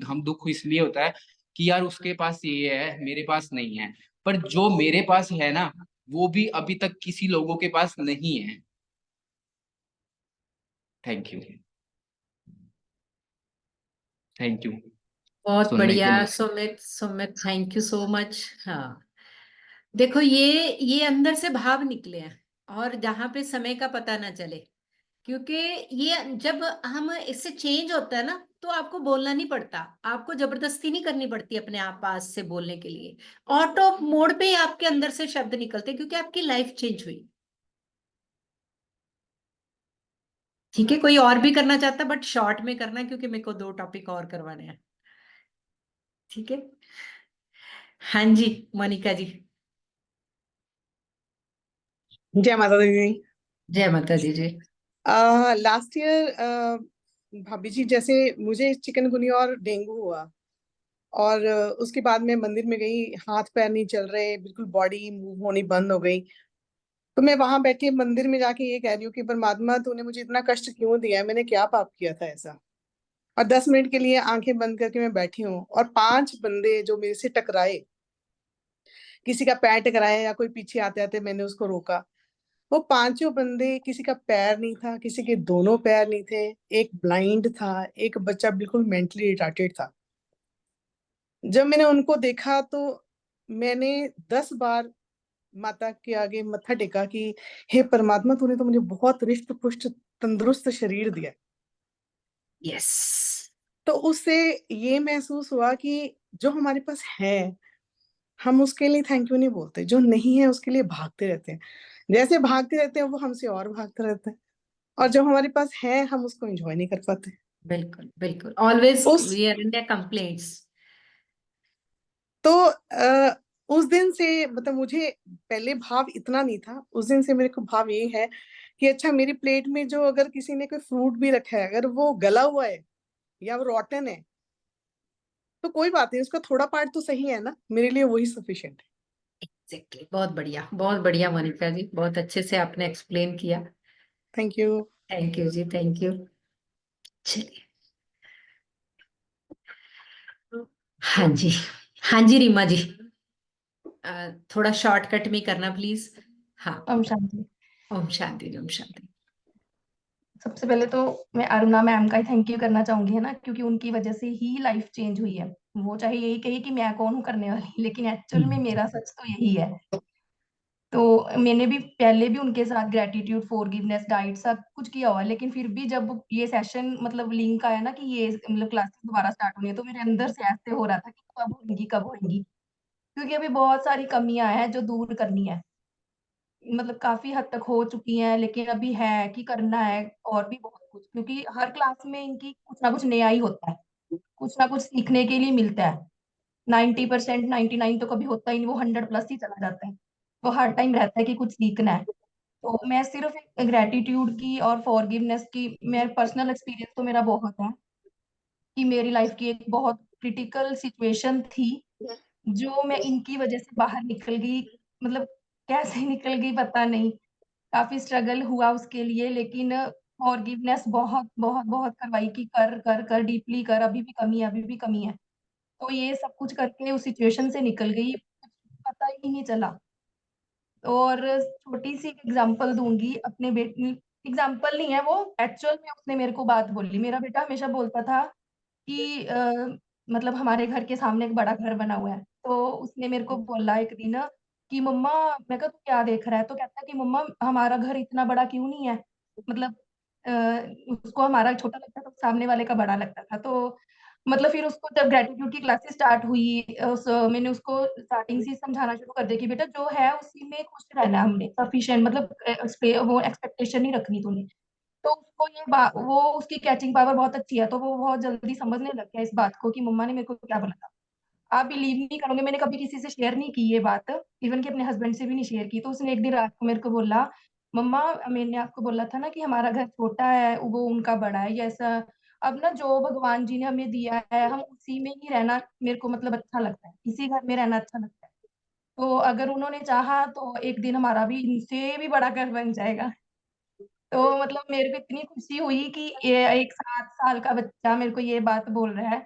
हम दुख इसलिए होता है कि यार उसके पास ये है मेरे पास नहीं है, पर जो मेरे पास है ना वो भी अभी तक किसी लोगों के पास नहीं है। Thank you. थैंक यू बहुत सुनने के बढ़िया लिए। Sumit, Sumit thank you so much. हाँ, देखो ये अंदर से भाव निकले हैं, और जहां पे समय का पता ना चले, क्योंकि ये जब हम इससे चेंज होता है ना तो आपको बोलना नहीं पड़ता, आपको जबरदस्ती नहीं करनी पड़ती अपने आप पास से बोलने के लिए। ऑटो मोड पे ही आपके अंदर से शब्द निकलते हैं, क्योंकि आपकी लाइफ चेंज हुई। ठीक है, कोई और भी करना चाहता, बट शॉर्ट में करना है, क्योंकि मेरे को 2 टॉपिक और करवाने हैं। ठीक है। हाँ जी, मोनिका जी। जय माता दी। जय माता दी जी। लास्ट ईयर भाभी जी, जैसे मुझे चिकनगुनिया और डेंगू हुआ, और उसके बाद मैं मंदिर में गई, हाथ पैर नहीं चल रहे, बिल्कुल बॉडी मूव होनी बंद हो गई। तो मैं वहां बैठी मंदिर में जाके ये कह रही हूँ कि परमात्मा तूने मुझे इतना कष्ट क्यों दिया है, मैंने क्या पाप किया था ऐसा। और 10 मिनट के लिए आंखें बंद करके मैं बैठी हूँ, और 5 बंदे जो मेरे से टकराए, किसी का पैर टकराया या कोई पीछे आते आते मैंने उसको रोका, वो 5 बंदे, किसी का पैर नहीं था, किसी के दोनों पैर नहीं थे, एक ब्लाइंड था, एक बच्चा बिल्कुल मेंटली रिटार्टेड था। जब मैंने उनको देखा तो मैंने 10 बार माता के आगे मत्था टेका कि हे परमात्मा, तूने तो मुझे बहुत रिष्ट पुष्ट तंदुरुस्त शरीर दिया। यस। तो उससे ये महसूस हुआ कि जो हमारे पास है हम उसके लिए थैंक यू नहीं बोलते, जो नहीं है उसके लिए भागते रहते हैं। जैसे भागते रहते हैं वो हमसे और भागते रहते हैं, और जब हमारे पास है हम उसको एंजॉय नहीं कर पाते। बिल्कुल बिल्कुल, always us we are in the complaints. तो उस दिन से मतलब मुझे पहले भाव इतना नहीं था, उस दिन से मेरे को भाव ये है कि अच्छा, मेरी प्लेट में जो अगर किसी ने कोई फ्रूट भी रखा है, अगर वो गला हुआ है या वो रॉटन है तो कोई बात नहीं, उसका थोड़ा पार्ट तो सही है ना, मेरे लिए वही सफिशिएंट है। एग्जैक्टली, बहुत बढ़िया मोनिका जी, बहुत अच्छे से आपने एक्सप्लेन किया। Thank you. Thank you ji, thank you. चलिए। हाँ जी, हाँ जी रीमा जी, थोड़ा शॉर्टकट में करना प्लीज। हाँ। ओम शांति। ओम शांति, ओम शांति। सबसे पहले तो मैं अरुणा मैम का ही थैंक यू करना चाहूंगी, है ना, क्योंकि उनकी वजह से ही लाइफ चेंज हुई है। वो चाहे यही कही कि मैं कौन हूँ करने वाली, लेकिन एक्चुअल में मेरा सच तो यही है। तो मैंने भी पहले भी उनके साथ ग्रेटिट्यूड, फॉरगिवनेस, डाइट सब कुछ किया हुआ है, लेकिन फिर भी जब ये सेशन मतलब लिंक आया ना कि ये मतलब क्लासेस दोबारा स्टार्ट होनी है, तो मेरे अंदर से ऐसे हो रहा था कि कब होंगी कब होंगी, क्योंकि अभी बहुत सारी कमियां हैं जो दूर करनी है। मतलब काफी हद तक हो चुकी हैं, लेकिन अभी है कि करना है और भी बहुत कुछ, क्योंकि हर क्लास में इनकी कुछ ना कुछ नया ही होता है, कुछ ना कुछ सीखने के लिए मिलता है। 90%, 99 तो कभी होता ही नहीं, वो 100+ ही चला जाता है। तो हर टाइम रहता है कि कुछ सीखना है। तो मैं सिर्फ एक ग्रेटिट्यूड की और फॉरगिवनेस की, मेरा पर्सनल एक्सपीरियंस तो मेरा बहुत है कि मेरी लाइफ की एक बहुत क्रिटिकल सिचुएशन थी, जो मैं इनकी वजह से बाहर निकल गई। मतलब कैसे निकल गई पता नहीं, काफी स्ट्रगल हुआ उसके लिए, लेकिन फॉरगिवनेस बहुत बहुत बहुत करवाई कि कर कर कर डीपली कर, अभी भी कमी है, अभी भी कमी है। तो ये सब कुछ करके उस सिचुएशन से निकल गई, कुछ पता ही नहीं चला। और छोटी सी एग्जांपल दूंगी अपने बेटे, एग्जांपल नहीं है वो, एक्चुअल में उसने मेरे को बात बोली। मेरा बेटा हमेशा बोलता था कि मतलब हमारे घर के सामने एक बड़ा घर बना हुआ है, तो उसने मेरे को बोला एक दिन कि मम्मा, मैं कहा तू क्या देख रहा है? तो कहता है कि मम्मा हमारा घर इतना बड़ा क्यों नहीं है, मतलब अ, उसको हमारा छोटा लगता था तो सामने वाले का बड़ा लगता था। तो मतलब फिर उसको जब ग्रेटिट्यूड की क्लासेस स्टार्ट हुई, मैंने उसको स्टार्टिंग से ही समझाना शुरू कर दिया कि बेटा जो है उसी में खुश रहना है, हमने सफिशिएंट, मतलब वो एक्सपेक्टेशन नहीं रखनी तूने। तो उसको वो उसकी कैचिंग पावर बहुत अच्छी है, तो वो बहुत जल्दी समझने लग गया इस बात को कि मम्मा ने मेरे को क्या बोला था। आप बिलीव नहीं करोगे, मैंने कभी किसी से शेयर नहीं की ये बात, इवन कि अपने हस्बैंड से भी नहीं शेयर की। तो उसने एक दिन रात को मेरे को बोला, मम्मा मैंने आपको बोला था ना कि हमारा घर छोटा है, वो उनका बड़ा है, ये ऐसा। अब ना जो भगवान जी ने हमें दिया है, हम उसी में ही रहना मेरे को मतलब अच्छा लगता है, इसी घर में रहना अच्छा लगता है। तो अगर उन्होंने चाहा तो एक दिन हमारा भी इनसे भी बड़ा घर बन जाएगा। तो मतलब मेरे को इतनी खुशी हुई कि ये एक 7 साल का बच्चा मेरे को ये बात बोल रहा है।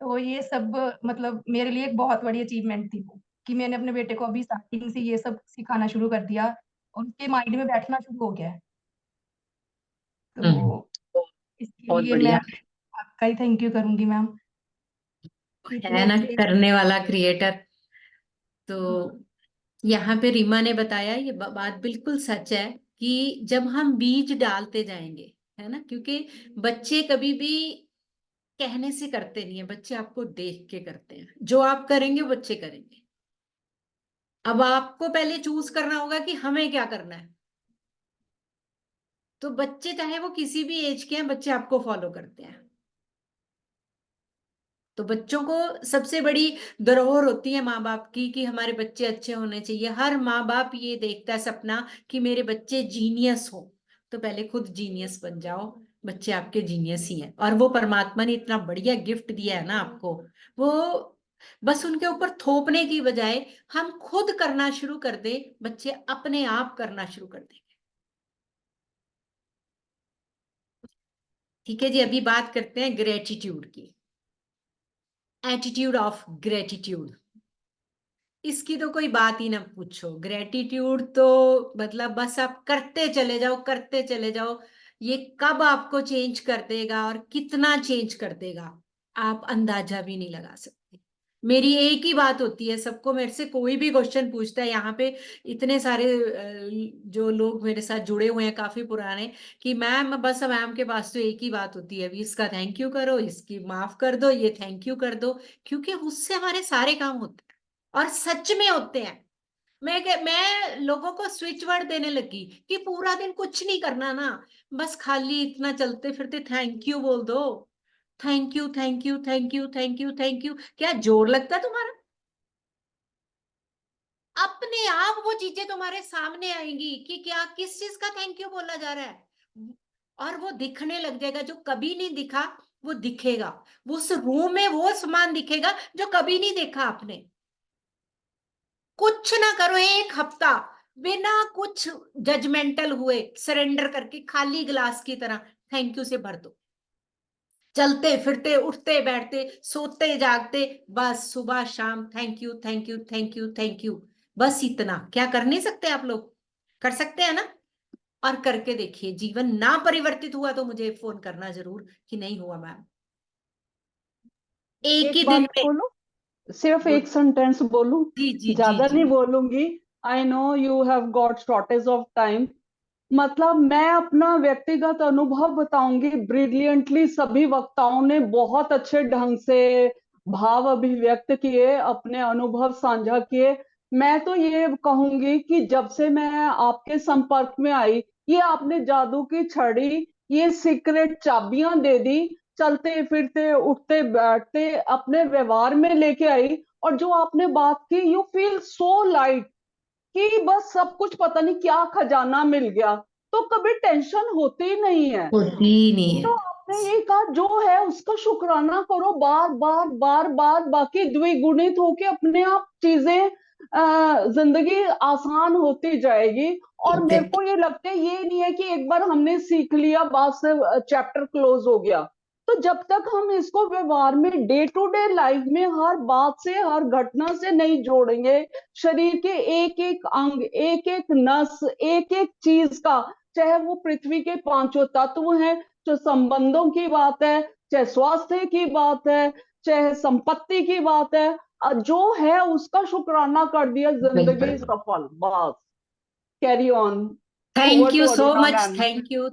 तो ये सब मतलब मेरे लिए एक बहुत बड़ी अचीवमेंट थी वो, कि मैंने अपने बेटे को अभी स्टार्टिंग से ये सब सिखाना शुरू कर दिया और उसके माइंड में बैठना शुरू हो गया है। तो इसके बहुत लिए मैं बढ़िया। आपका ही थैंक यू करूंगी मैम। इतने है ना, अच्छे करने वाला क्रिएटर। तो यहाँ पे रीमा ने बताया, ये बात बिल्कुल सच है कि जब हम बीज डालते जाएंगे, है ना, क्योंकि बच्चे कभी भी कहने से करते नहीं है, बच्चे आपको देख के करते हैं। जो आप करेंगे वो बच्चे करेंगे। अब आपको पहले चूज करना होगा कि हमें क्या करना है। तो बच्चे चाहे वो किसी भी एज के हैं, बच्चे आपको फॉलो करते हैं। तो बच्चों को सबसे बड़ी धरोहर होती है माँ बाप की कि हमारे बच्चे अच्छे होने चाहिए। हर माँ बाप ये देखता है सपना कि मेरे बच्चे जीनियस हो। तो पहले खुद जीनियस बन जाओ। बच्चे आपके जीनियस ही हैं, और वो परमात्मा ने इतना बढ़िया गिफ्ट दिया है ना आपको। वो बस उनके ऊपर थोपने की बजाय हम खुद करना शुरू कर दे, बच्चे अपने आप करना शुरू कर देंगे। ठीक है जी, अभी बात करते हैं ग्रेटिट्यूड की। एटीट्यूड ऑफ ग्रेटिट्यूड, इसकी तो कोई बात ही ना पूछो। ग्रेटिट्यूड तो मतलब बस आप करते चले जाओ, करते चले जाओ। ये कब आपको चेंज कर देगा और कितना चेंज कर देगा, आप अंदाजा भी नहीं लगा सकते। मेरी एक ही बात होती है, सबको मेरे से कोई भी क्वेश्चन पूछता है यहाँ पे, इतने सारे जो लोग मेरे साथ जुड़े हुए हैं काफी पुराने, कि मैम बस मैम के पास तो एक ही बात होती है, अभी इसका थैंक यू करो, इसकी माफ कर दो, ये थैंक यू कर दो। क्योंकि उससे हमारे सारे काम होते हैं, और सच में होते हैं। मैं लोगों को स्विच वर्ड देने लगी कि पूरा दिन कुछ नहीं करना ना, बस खाली इतना चलते फिरते थैंक यू बोल दो। Thank you, thank you, thank you, thank you, thank you, क्या जोर लगता है तुम्हारा? अपने आप वो चीजें तुम्हारे सामने आएंगी कि क्या किस चीज का थैंक यू बोला जा रहा है, और वो दिखने लग जाएगा। जो कभी नहीं दिखा वो दिखेगा। वो उस रूम में वो सामान दिखेगा जो कभी नहीं देखा आपने। कुछ ना करो, एक हफ्ता बिना कुछ जजमेंटल हुए सरेंडर करके खाली ग्लास की तरह थैंक यू से भर दो। चलते फिरते, उठते बैठते, सोते जागते, बस सुबह शाम thank you, thank you, thank you, thank you. बस इतना क्या कर नहीं सकते आप लोग? कर सकते हैं ना? और करके देखिए, जीवन ना परिवर्तित हुआ तो मुझे फोन करना जरूर कि नहीं हुआ मैम। एक एक ही दिन बात में। बोलूं, सिर्फ बोल। एक सेंटेंस बोलूं, जी जी जी ज्यादा जी। नहीं बोलूंगी। I know you have got shortage of time. मतलब मैं अपना व्यक्तिगत अनुभव बताऊंगी। ब्रिलियंटली सभी वक्ताओं ने बहुत अच्छे ढंग से भाव अभिव्यक्त किए, अपने अनुभव साझा किए। मैं तो ये कहूंगी कि जब से मैं आपके संपर्क में आई, ये आपने जादू की छड़ी, ये सीक्रेट चाबियां दे दी, चलते फिरते उठते बैठते अपने व्यवहार में लेके आई। और जो आपने बात की, यू फील सो लाइट कि बस सब कुछ पता नहीं क्या खजाना मिल गया, तो कभी टेंशन होती ही नहीं है। होती नहीं है। तो आपने ये कहा, जो है उसका शुक्राना करो बार बार बार बार, बाकी द्विगुणित होके अपने आप चीजें जिंदगी आसान होती जाएगी। और मेरे को एग्जैक्टली। ये लगता है ये नहीं है कि एक बार हमने सीख लिया बात से चैप्टर क्लोज हो गया। तो जब तक हम इसको व्यवहार में डे टू डे लाइफ में हर बात से हर घटना से नहीं जोड़ेंगे, शरीर के एक एक अंग, एक एक नस, एक एक चीज का, चाहे वो पृथ्वी के पांचों तत्व हैं, चाहे संबंधों की बात है, चाहे स्वास्थ्य की बात है, चाहे संपत्ति की बात है, जो है उसका शुक्राना कर दिया, जिंदगी बिल्कुल। सफल। बस carry on. Thank over to you so Aruna much, ma'am.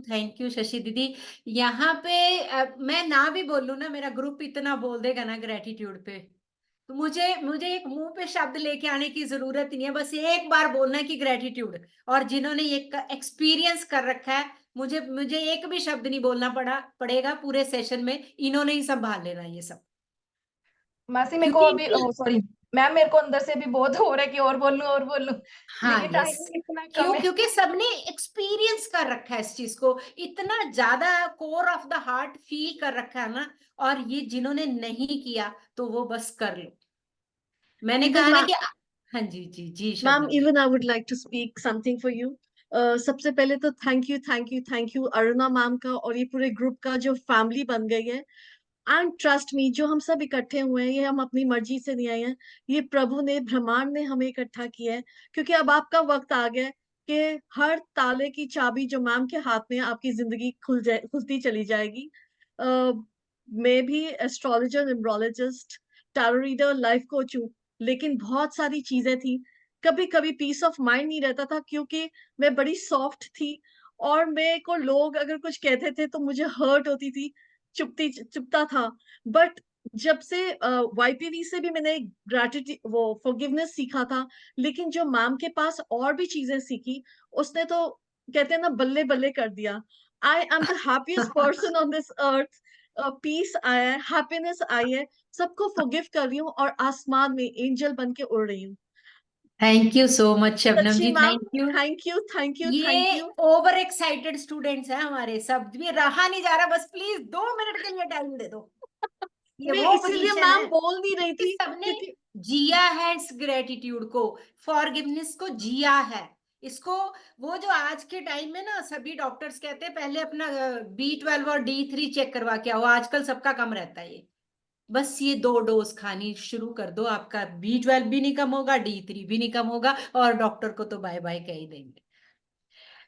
Thank you Shashi दीदी। यहाँ पे मैं ना भी बोलूँ ना, मेरा ग्रुप इतना बोल देगा ना ग्रेटिट्यूड पे, तो मुझे मुझे एक मुंह पे शब्द लेके आने की जरूरत ही नहीं है, बस एक बार बोलना है कि ग्रेटिट्यूड। और जिन्होंने ये एक्सपीरियंस कर रखा है, मुझे मुझे एक भी शब्द नहीं बोलना पड़ेगा पूरे सेशन में, इन्होंने ही संभाल लेना ये सब। मासी मेरे को क्योंकि अभी, सॉरी मैम, मेरे को अंदर से भी बहुत हो रहा है कि और बोल लूं, हाँ, लेकिन यस। टाइम इतना कम क्यों? है। क्योंकि सबने एक्सपीरियंस कर रखा है इस चीज को, इतना ज्यादा core of the heart feel कर रखा है ना। और ये जिन्होंने नहीं किया तो वो बस कर लो। मैंने Even कहा ना ma'am, कि हाँ जी जी जी ma'am, Shabnam ji. even I would like to speak something for you. सबसे पहले तो थैंक यू अरुणा मैम का और ये पूरे ग्रुप का जो फैमिली बन गई है। एंड ट्रस्ट मी, जो हम सब इकट्ठे हुए हैं, ये हम अपनी मर्जी से नहीं आए हैं, ये प्रभु ने, ब्रह्मांड ने हमें इकट्ठा किया है। क्योंकि अब आपका वक्त आ गया है कि हर ताले की चाबी जो मैम के हाथ में है, आपकी जिंदगी खुलती चली जाएगी। मैं भी astrologer, numerologist, tarot reader, life coach हूँ, लेकिन बहुत सारी चीजें थी। कभी कभी पीस ऑफ माइंड नहीं रहता था, क्योंकि मैं बड़ी सॉफ्ट थी और मेरे को लोग अगर कुछ कहते थे तो मुझे हर्ट होती थी, चुपता था। बट जब से वाईपीवी से भी मैंने ग्रेटिट्यूड, वो फॉरगिवनेस सीखा था, लेकिन जो मैम के पास और भी चीजें सीखी, उसने तो कहते हैं ना, बल्ले बल्ले कर दिया। I am the happiest person on this earth. Peace आया है, हैप्पीनेस आई है, सबको फॉरगिव कर रही हूँ और आसमान में एंजल बन के उड़ रही हूँ। Thank you so much Shabnam सच्ची जी, ma'am, thank you. Thank you thank you thank ये यू। ओवर एक्साइटेड स्टूडेंट्स हैं हमारे सब, भी रहा नहीं जा रहा, बस प्लीज 2 मिनट के लिए टाइम दे दो। ये मैं वो इसीलिए पोजीशन मैम है बोल नहीं रही कि थी, सबने क्योंकि जिया है इस ग्रेटिट्यूड को, फॉरगिवनेस को जिया है इसको। वो जो आज के टाइम में ना सभी डॉक्टर्स कहते हैं पहले अपना B12 और D3 चेक करवा के आओ, आजकल सबका कम रहता है ये। बस ये 2 डोज खानी शुरू कर दो, आपका B12 भी नहीं कम होगा, D3 भी नहीं कम होगा, और डॉक्टर को तो बाय बाय कह ही देंगे।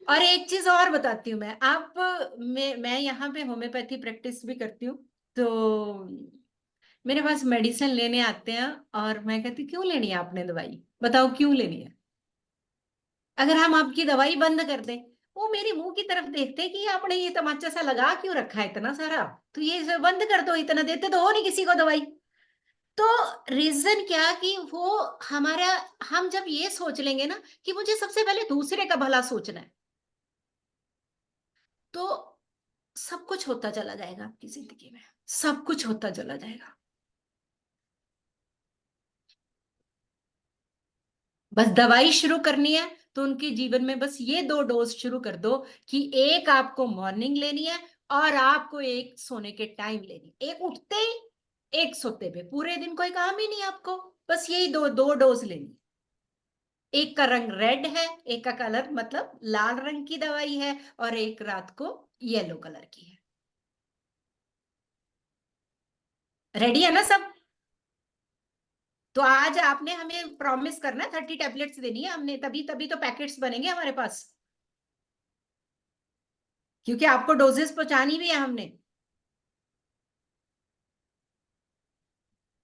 और एक चीज और बताती हूँ मैं, आप मैं यहाँ पे होम्योपैथी प्रैक्टिस भी करती हूँ, तो मेरे पास मेडिसिन लेने आते हैं और मैं कहती क्यों लेनी है आपने दवाई, बताओ क्यों लेनी है। अगर हम आपकी दवाई बंद कर दें, वो मेरे मुंह की तरफ देखते हैं कि आपने ये तमाचा सा लगा क्यों रखा है इतना सारा, तो ये बंद कर दो, इतना देते तो हो नहीं किसी को दवाई। तो रीजन क्या कि वो हमारा, हम जब ये सोच लेंगे ना कि मुझे सबसे पहले दूसरे का भला सोचना है, तो सब कुछ होता चला जाएगा आपकी जिंदगी में, सब कुछ होता चला जाएगा। बस दवाई शुरू करनी है तो उनके जीवन में बस ये 2 डोज शुरू कर दो, कि एक आपको मॉर्निंग लेनी है और आपको एक सोने के टाइम लेनी है, एक उठते ही एक सोते पे, पूरे दिन कोई काम ही नहीं है आपको, बस यही दो डोज लेनी है। एक का रंग रेड है, एक का कलर मतलब लाल रंग की दवाई है, और एक रात को येलो कलर की है। रेडी है ना सब? तो आज आपने हमें प्रॉमिस करना है 30 टैबलेट्स देनी है हमने, तभी तभी तो पैकेट्स बनेंगे हमारे पास, क्योंकि आपको डोजेस पहुंचानी भी है हमने।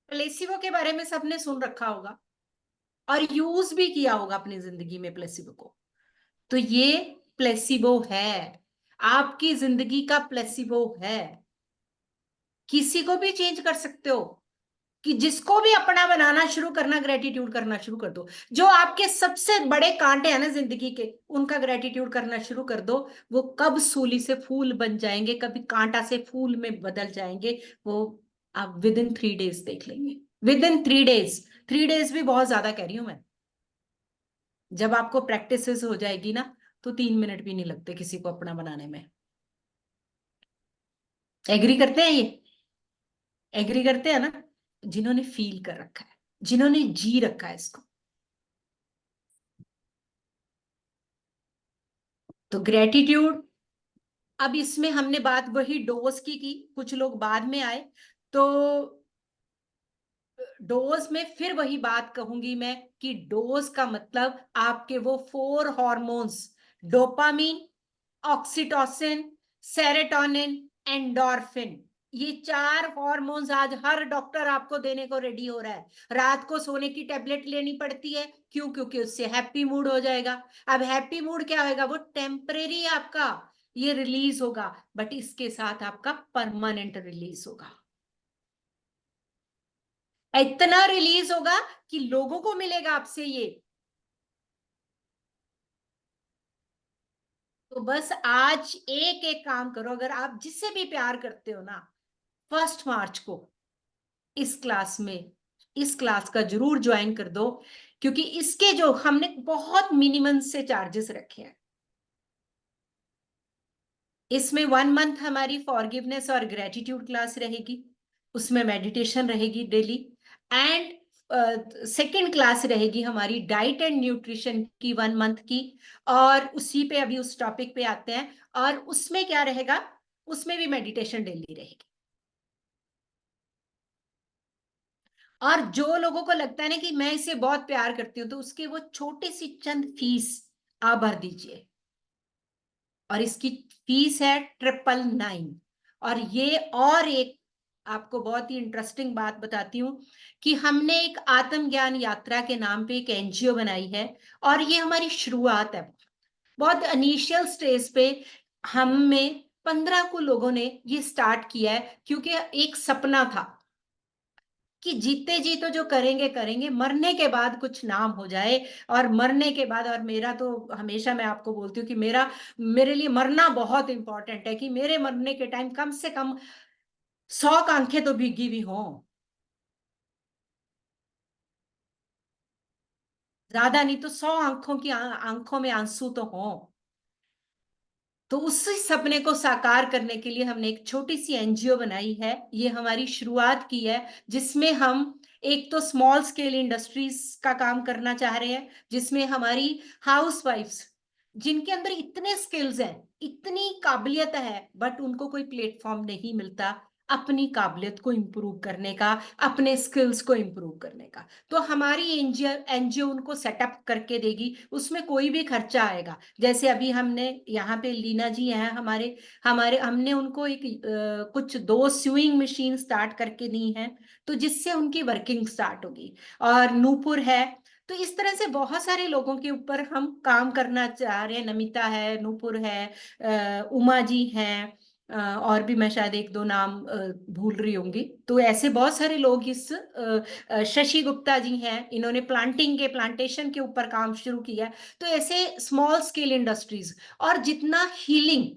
प्लेसिबो के बारे में सबने सुन रखा होगा और यूज भी किया होगा अपनी जिंदगी में प्लेसिबो को, तो ये प्लेसिबो है, आपकी जिंदगी का प्लेसिबो है। किसी को भी चेंज कर सकते हो, कि जिसको भी अपना बनाना शुरू करना, ग्रेटिट्यूड करना शुरू कर दो। जो आपके सबसे बड़े कांटे हैं ना जिंदगी के, उनका ग्रेटिट्यूड करना शुरू कर दो, वो कब सूली से फूल बन जाएंगे, कभी कांटा से फूल में बदल जाएंगे, वो आप विद इन 3 डेज देख लेंगे। विद इन 3 डेज, 3 डेज भी बहुत ज्यादा कह रही हूं मैं। जब आपको प्रैक्टिस हो जाएगी ना, तो 3 मिनट भी नहीं लगते किसी को अपना बनाने में। एग्री करते हैं ये? एग्री करते हैं ना? जिन्होंने फील कर रखा है, जिन्होंने जी रखा है इसको। तो ग्रेटिट्यूड, अब इसमें हमने बात वही डोज की कुछ लोग बाद में आए, तो डोज में फिर वही बात कहूंगी मैं कि डोज का मतलब आपके वो 4 hormones, dopamine, oxytocin, serotonin, endorphin, ये 4 हॉर्मोन्स आज हर डॉक्टर आपको देने को रेडी हो रहा है। रात को सोने की टेबलेट लेनी पड़ती है, क्यों? क्योंकि उससे हैप्पी मूड हो जाएगा। अब हैप्पी मूड क्या होगा? वो टेम्परेरी आपका ये रिलीज होगा, बट इसके साथ आपका परमानेंट रिलीज होगा। इतना रिलीज होगा कि लोगों को मिलेगा आपसे ये। तो बस आज एक एक काम करो, अगर आप जिससे भी प्यार करते हो ना, 1 मार्च को इस क्लास का जरूर ज्वाइन कर दो, क्योंकि इसके जो हमने बहुत मिनिमम से चार्जेस रखे हैं। इसमें 1 मंथ हमारी फॉरगिवनेस और ग्रेटिट्यूड क्लास रहेगी, उसमें मेडिटेशन रहेगी डेली, एंड सेकेंड क्लास रहेगी हमारी डाइट एंड न्यूट्रिशन की 1 मंथ की, और उसी पे अभी उस टॉपिक पे आते हैं। और उसमें क्या रहेगा? उसमें भी मेडिटेशन डेली रहेगी। और जो लोगों को लगता है ना कि मैं इसे बहुत प्यार करती हूँ, तो उसके वो छोटी सी चंद फीस आप भर दीजिए, और इसकी फीस है 999। और ये और एक आपको बहुत ही इंटरेस्टिंग बात बताती हूँ कि हमने एक आत्मज्ञान यात्रा के नाम पे एक एनजीओ बनाई है, और ये हमारी शुरुआत है। बहुत इनिशियल स्टेज पे हम में 15 को लोगों ने ये स्टार्ट किया है, क्योंकि एक सपना था कि जीते जी तो जो करेंगे करेंगे, मरने के बाद कुछ नाम हो जाए। और मरने के बाद, और मेरा तो हमेशा मैं आपको बोलती हूँ कि मेरे लिए मरना बहुत इंपॉर्टेंट है, कि मेरे मरने के टाइम कम से कम 100 आंखें तो भीगी हुई हों, ज्यादा नहीं तो 100 आंखों की आंखों में आंसू तो हों। तो उसी सपने को साकार करने के लिए हमने एक छोटी सी एनजीओ बनाई है, ये हमारी शुरुआत की है, जिसमें हम एक तो स्मॉल स्केल इंडस्ट्रीज का काम करना चाह रहे हैं, जिसमें हमारी हाउसवाइफ्स जिनके अंदर इतने स्किल्स हैं, इतनी काबिलियत है, बट उनको कोई प्लेटफॉर्म नहीं मिलता अपनी काबिलियत को इम्प्रूव करने का, अपने स्किल्स को इम्प्रूव करने का। तो हमारी एनजीओ उनको सेटअप करके देगी, उसमें कोई भी खर्चा आएगा। जैसे अभी हमने यहाँ पे लीना जी हैं हमारे हमारे हमने उनको एक कुछ 2 स्यूइंग मशीन स्टार्ट करके दी हैं, तो जिससे उनकी वर्किंग स्टार्ट होगी। और नूपुर है, तो इस तरह से बहुत सारे लोगों के ऊपर हम काम करना चाह रहे हैं। नमिता है, नूपुर है, उमा जी हैं, और भी मैं शायद 1-2 नाम भूल रही होंगी। तो ऐसे बहुत सारे लोग इस शशि गुप्ता जी हैं, इन्होंने प्लांटेशन के ऊपर काम शुरू किया है। तो ऐसे स्मॉल स्केल इंडस्ट्रीज, और जितना हीलिंग,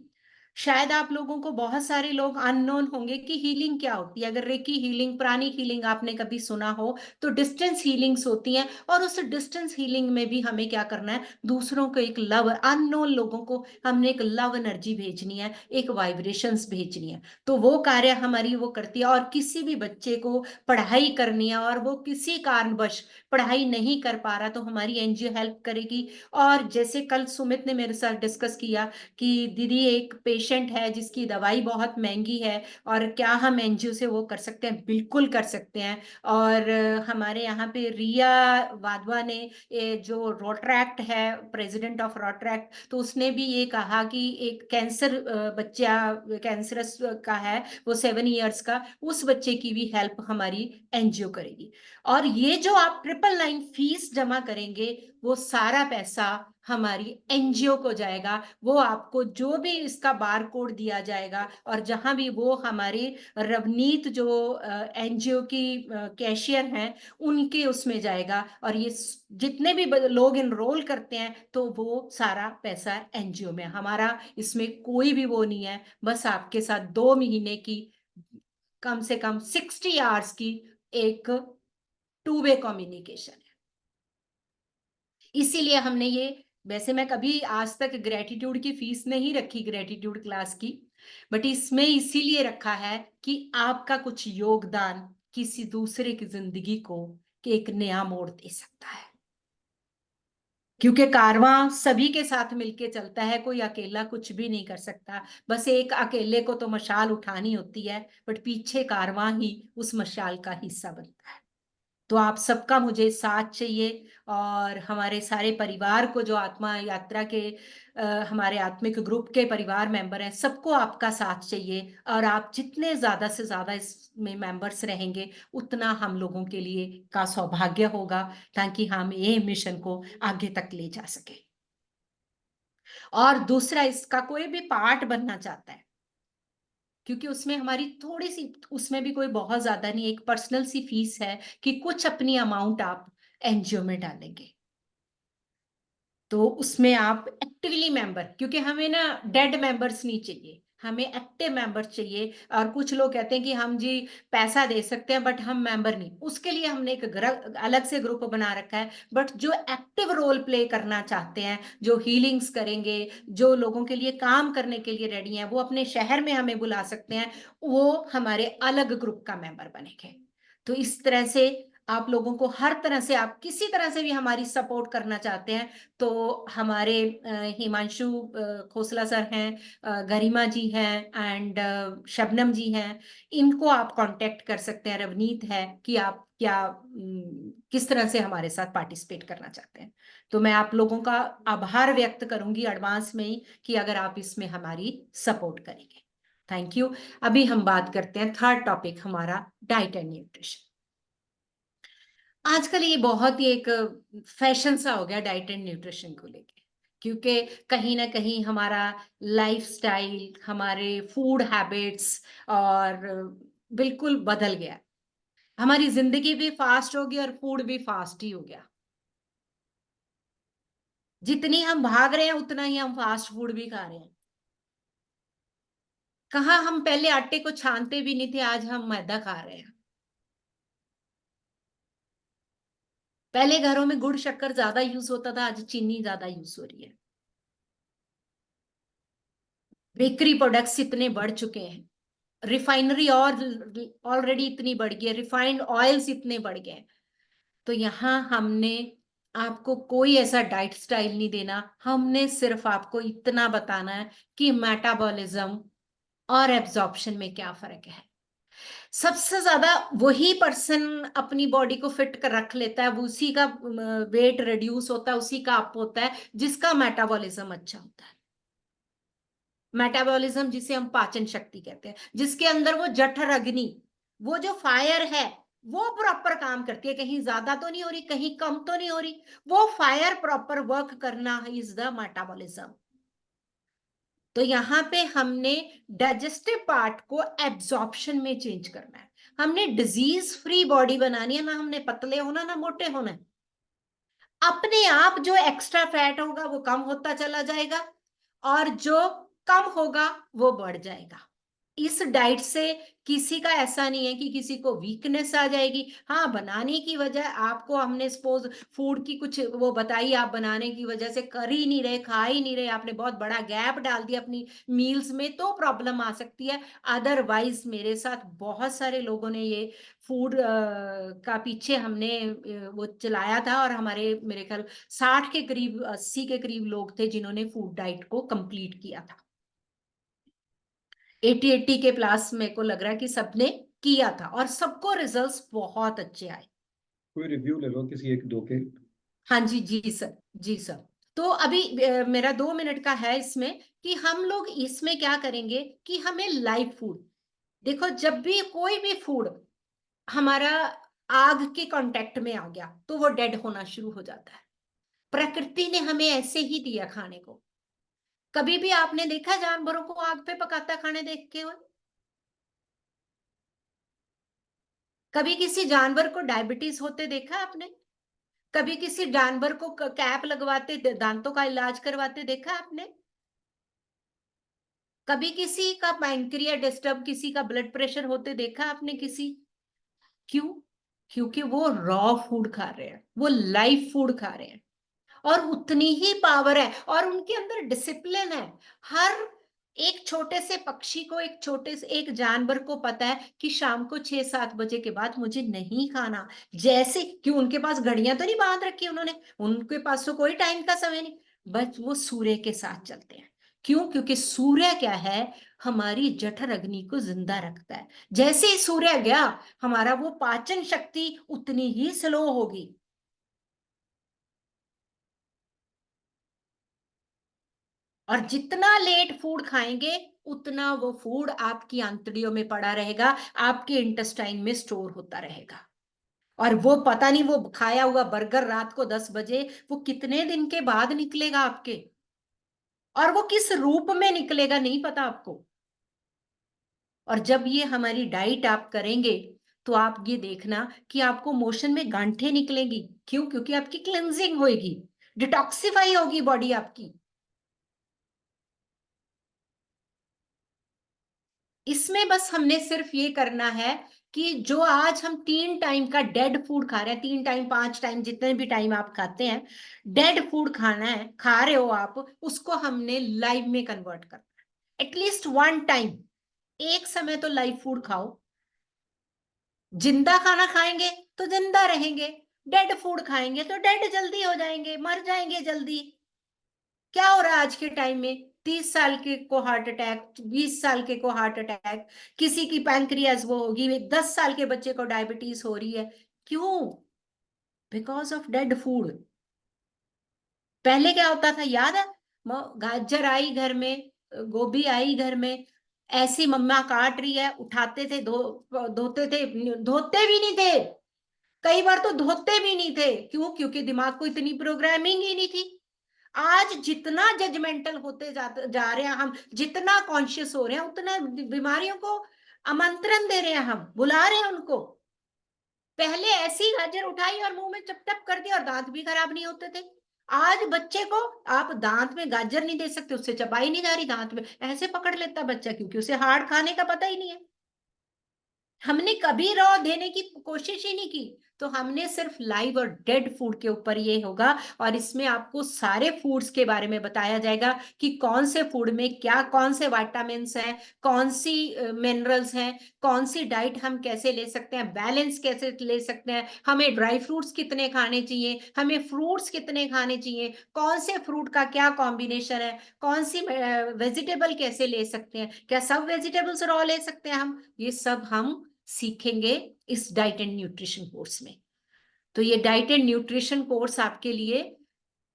शायद आप लोगों को बहुत सारे लोग अननोन होंगे कि हीलिंग क्या होती है। अगर रेकी हीलिंग, प्राणिक हीलिंग आपने कभी सुना हो, तो डिस्टेंस हीलिंग्स होती हैं। और उस डिस्टेंस हीलिंग में भी हमें क्या करना है? दूसरों को एक लव, अननोन लोगों को हमने एक लव एनर्जी भेजनी है, एक वाइब्रेशंस भेजनी है। तो वो कार्य हमारी वो करती है। और किसी भी बच्चे को पढ़ाई करनी है और वो किसी कारणवश पढ़ाई नहीं कर पा रहा, तो हमारी एनजीओ हेल्प करेगी। और जैसे कल सुमित ने मेरे साथ डिस्कस किया कि दीदी एक पेशेंट है जिसकी दवाई बहुत महंगी है, और क्या हम एनजीओ से वो कर सकते हैं? बिल्कुल कर सकते हैं। और हमारे यहाँ पे रिया वाधवा ने, जो रोट्रैक्ट है, प्रेसिडेंट ऑफ रोट्रैक्ट, तो उसने भी ये कहा कि एक कैंसर बच्चा कैंसरस का है, वो 7 इयर्स का, उस बच्चे की भी हेल्प हमारी एनजीओ करेगी। और ये जो आप 999 फीस जमा करेंगे, वो सारा पैसा हमारी एनजीओ को जाएगा। वो आपको जो भी इसका बार कोड दिया जाएगा, और जहां भी वो हमारे रवनीत जो एनजीओ की कैशियर हैं, उनके उसमें जाएगा। और ये जितने भी लोग इनरोल करते हैं, तो वो सारा पैसा एनजीओ में। हमारा इसमें कोई भी वो नहीं है, बस आपके साथ 2 महीने की कम से कम 60 आवर्स की एक 2 वे कम्युनिकेशन है। इसीलिए हमने ये, वैसे मैं कभी आज तक ग्रेटिट्यूड की फीस नहीं रखी, ग्रेटिट्यूड क्लास की, बट इसमें इसीलिए रखा है कि आपका कुछ योगदान किसी दूसरे की जिंदगी को एक नया मोड़ दे सकता है। क्योंकि कारवां सभी के साथ मिलके चलता है, कोई अकेला कुछ भी नहीं कर सकता। बस एक अकेले को तो मशाल उठानी होती है, बट पीछे कारवां ही उस मशाल का हिस्सा बनता है। तो आप सबका मुझे साथ चाहिए, और हमारे सारे परिवार को, जो आत्मा यात्रा के हमारे आत्मिक ग्रुप के परिवार मेंबर हैं, सबको आपका साथ चाहिए। और आप जितने ज्यादा से ज्यादा इसमें मेंबर्स रहेंगे, उतना हम लोगों के लिए का सौभाग्य होगा, ताकि हम ये मिशन को आगे तक ले जा सके। और दूसरा, इसका कोई भी पार्ट बनना चाहता है, क्योंकि उसमें हमारी थोड़ी सी, उसमें भी कोई बहुत ज्यादा नहीं, एक पर्सनल सी फीस है कि कुछ अपनी अमाउंट आप एनजीओ में डालेंगे, तो उसमें आप एक्टिवली मेंबर, क्योंकि हमें ना डेड मेंबर्स नहीं चाहिए, हमें एक्टिव मेंबर चाहिए। और कुछ लोग कहते हैं कि हम जी पैसा दे सकते हैं बट हम मेंबर नहीं, उसके लिए हमने एक अलग से ग्रुप बना रखा है। बट जो एक्टिव रोल प्ले करना चाहते हैं, जो हीलिंग्स करेंगे, जो लोगों के लिए काम करने के लिए रेडी हैं, वो अपने शहर में हमें बुला सकते हैं, वो हमारे अलग ग्रुप का मेंबर बनेंगे। तो इस तरह से आप लोगों को हर तरह से, आप किसी तरह से भी हमारी सपोर्ट करना चाहते हैं, तो हमारे हिमांशु खोसला सर हैं, गरिमा जी हैं, एंड शबनम जी हैं, इनको आप कांटेक्ट कर सकते हैं। रवनीत है कि आप क्या किस तरह से हमारे साथ पार्टिसिपेट करना चाहते हैं। तो मैं आप लोगों का आभार व्यक्त करूंगी एडवांस में ही, कि अगर आप इसमें हमारी सपोर्ट करेंगे। Thank you. अभी हम बात करते हैं थर्ड टॉपिक हमारा, डाइट एंड न्यूट्रिशन। आजकल ये बहुत ही एक फैशन सा हो गया डाइट एंड न्यूट्रिशन को लेके, क्योंकि कहीं ना कहीं हमारा लाइफस्टाइल, हमारे फूड हैबिट्स और बिल्कुल बदल गया। हमारी जिंदगी भी फास्ट हो गई और फूड भी फास्ट ही हो गया। जितनी हम भाग रहे हैं उतना ही हम फास्ट फूड भी खा रहे हैं। कहाँ हम पहले आटे को छानते भी नहीं थे, आज हम मैदा खा रहे हैं। पहले घरों में गुड़ शक्कर ज्यादा यूज होता था, आज चीनी ज्यादा यूज हो रही है। बेकरी प्रोडक्ट्स इतने बढ़ चुके हैं, रिफाइनरी और ऑलरेडी इतनी बढ़ गई है, रिफाइंड ऑयल्स इतने बढ़ गए हैं। तो यहाँ हमने आपको कोई ऐसा डाइट स्टाइल नहीं देना, हमने सिर्फ आपको इतना बताना है कि मेटाबॉलिज्म और एब्जॉर्प्शन में क्या फर्क है। सबसे ज्यादा वही पर्सन अपनी बॉडी को फिट कर रख लेता है, वो उसी का वेट रिड्यूस होता है, उसी का अप होता है, जिसका मेटाबॉलिज्म अच्छा होता है। मेटाबॉलिज्म जिसे हम पाचन शक्ति कहते हैं, जिसके अंदर वो जठर अग्नि, वो जो फायर है, वो प्रॉपर काम करती है। कहीं ज्यादा तो नहीं हो रही, कहीं कम तो नहीं हो रही, वो फायर प्रॉपर वर्क करना इज द मेटाबॉलिज्म। तो यहाँ पे हमने डाइजेस्टिव पार्ट को एब्जॉर्प्शन में चेंज करना है। हमने डिजीज फ्री बॉडी बनानी है, ना हमने पतले होना ना मोटे होना है। अपने आप जो एक्स्ट्रा फैट होगा वो कम होता चला जाएगा, और जो कम होगा वो बढ़ जाएगा। इस डाइट से किसी का ऐसा नहीं है कि किसी को वीकनेस आ जाएगी। हाँ, बनाने की वजह आपको हमने सपोज फूड की कुछ वो बताई, आप बनाने की वजह से कर ही नहीं रहे, खा ही नहीं रहे, आपने बहुत बड़ा गैप डाल दिया अपनी मील्स में, तो प्रॉब्लम आ सकती है। अदरवाइज मेरे साथ बहुत सारे लोगों ने ये फूड का पीछे हमने वो चलाया था, और हमारे मेरे ख्याल 60 के करीब, 80 के करीब लोग थे जिन्होंने फूड डाइट को कंप्लीट किया था। 80 के प्लस मेरे को लग रहा है कि सबने किया था, और सबको रिजल्ट्स बहुत अच्छे आए। कोई रिव्यू ले लो किसी एक दो के। हाँ जी, जी सर, जी सर। तो अभी मेरा 2 मिनट का है इसमें, कि हम लोग इसमें क्या करेंगे कि हमें लाइव फूड, देखो जब भी कोई भी फूड हमारा आग के कांटेक्ट में आ गया तो वो डेड होना शुरू हो जाता है। प्रकृति ने हमें ऐसे ही दिया खाने को। कभी भी आपने देखा जानवरों को आग पे पकाता खाने देखे हुए? कभी किसी जानवर को डायबिटीज होते देखा आपने? कभी किसी जानवर को कैप लगवाते, दांतों का इलाज करवाते देखा आपने? कभी किसी का पैंक्रिया डिस्टर्ब, किसी का ब्लड प्रेशर होते देखा आपने किसी? क्यों? क्योंकि वो रॉ फूड खा रहे हैं, वो लाइव फूड खा रहे हैं, और उतनी ही पावर है, और उनके अंदर डिसिप्लिन है। हर एक छोटे से पक्षी को, एक छोटे से एक जानवर को पता है कि शाम को 6-7 बजे के बाद मुझे नहीं खाना। जैसे कि उनके पास घड़ियां तो नहीं बांध रखी उन्होंने, उनके पास तो कोई टाइम का समय नहीं, बस वो सूर्य के साथ चलते हैं। क्यों? क्योंकि सूर्य क्या है, हमारी जठर अग्नि को जिंदा रखता है। जैसे ही सूर्य गया, हमारा वो पाचन शक्ति उतनी ही स्लो होगी। और जितना लेट फूड खाएंगे, उतना वो फूड आपकी आंतड़ियों में पड़ा रहेगा, आपके इंटेस्टाइन में स्टोर होता रहेगा। और वो पता नहीं, वो खाया हुआ बर्गर रात को 10 बजे वो कितने दिन के बाद निकलेगा आपके, और वो किस रूप में निकलेगा नहीं पता आपको। और जब ये हमारी डाइट आप करेंगे, तो आप ये देखना कि आपको मोशन में गांठें निकलेंगी। क्यों? क्योंकि आपकी क्लेंजिंग होगी, डिटॉक्सिफाई होगी बॉडी आपकी। इसमें बस हमने सिर्फ ये करना है कि जो आज हम 3 टाइम का डेड फूड खा रहे हैं, 3 टाइम 5 टाइम जितने भी टाइम आप खाते हैं, डेड फूड खाना है, खा रहे हो आप, उसको हमने लाइव में कन्वर्ट करना है। एटलीस्ट 1 टाइम, एक समय तो लाइव फूड खाओ। जिंदा खाना खाएंगे तो जिंदा रहेंगे, डेड फूड खाएंगे तो डेड जल्दी हो जाएंगे, मर जाएंगे जल्दी। क्या हो रहा है आज के टाइम में? 30 साल के को हार्ट अटैक, 20 साल के को हार्ट अटैक, किसी की पैंक्रियाज वो होगी, 10 साल के बच्चे को डायबिटीज हो रही है। क्यों? Because of dead food. पहले क्या होता था याद है? गाजर आई घर में, गोभी आई घर में, ऐसी मम्मा काट रही है, उठाते थे, धोते थे, धोते भी नहीं थे, कई बार तो धोते भी नहीं थे। क्यों? क्योंकि दिमाग को इतनी प्रोग्रामिंग ही नहीं थी। आज जितना जजमेंटल होते जा रहे हैं हम, जितना कॉन्शियस हो रहे हैं, उतना बीमारियों को आमंत्रण दे रहे हैं, हम बुला रहे हैं उनको। पहले ऐसी गाजर उठाई और मुंह में चपटप कर दिया और दांत भी खराब नहीं होते थे। आज बच्चे को आप दांत में गाजर नहीं दे सकते, उससे चबाई नहीं जा रही, दांत में ऐसे पकड़ लेता बच्चा, क्योंकि उसे हार्ड खाने का पता ही नहीं है। हमने कभी रॉ देने की कोशिश ही नहीं की। तो हमने सिर्फ लाइव और डेड फूड के ऊपर ये होगा, और इसमें आपको सारे फूड्स के बारे में बताया जाएगा कि कौन से फूड में क्या, कौन से विटामिन्स हैं, कौन सी मिनरल्स हैं, कौन सी डाइट हम कैसे ले सकते हैं, बैलेंस कैसे ले सकते हैं, हमें ड्राई फ्रूट्स कितने खाने चाहिए, हमें फ्रूट्स कितने खाने चाहिए, कौन से फ्रूट का क्या कॉम्बिनेशन है, कौन सी वेजिटेबल कैसे ले सकते हैं, क्या सब वेजिटेबल्स रॉ ले सकते हैं हम, ये सब हम सीखेंगे इस डाइट एंड न्यूट्रिशन कोर्स में। तो ये डाइट एंड न्यूट्रिशन कोर्स आपके लिए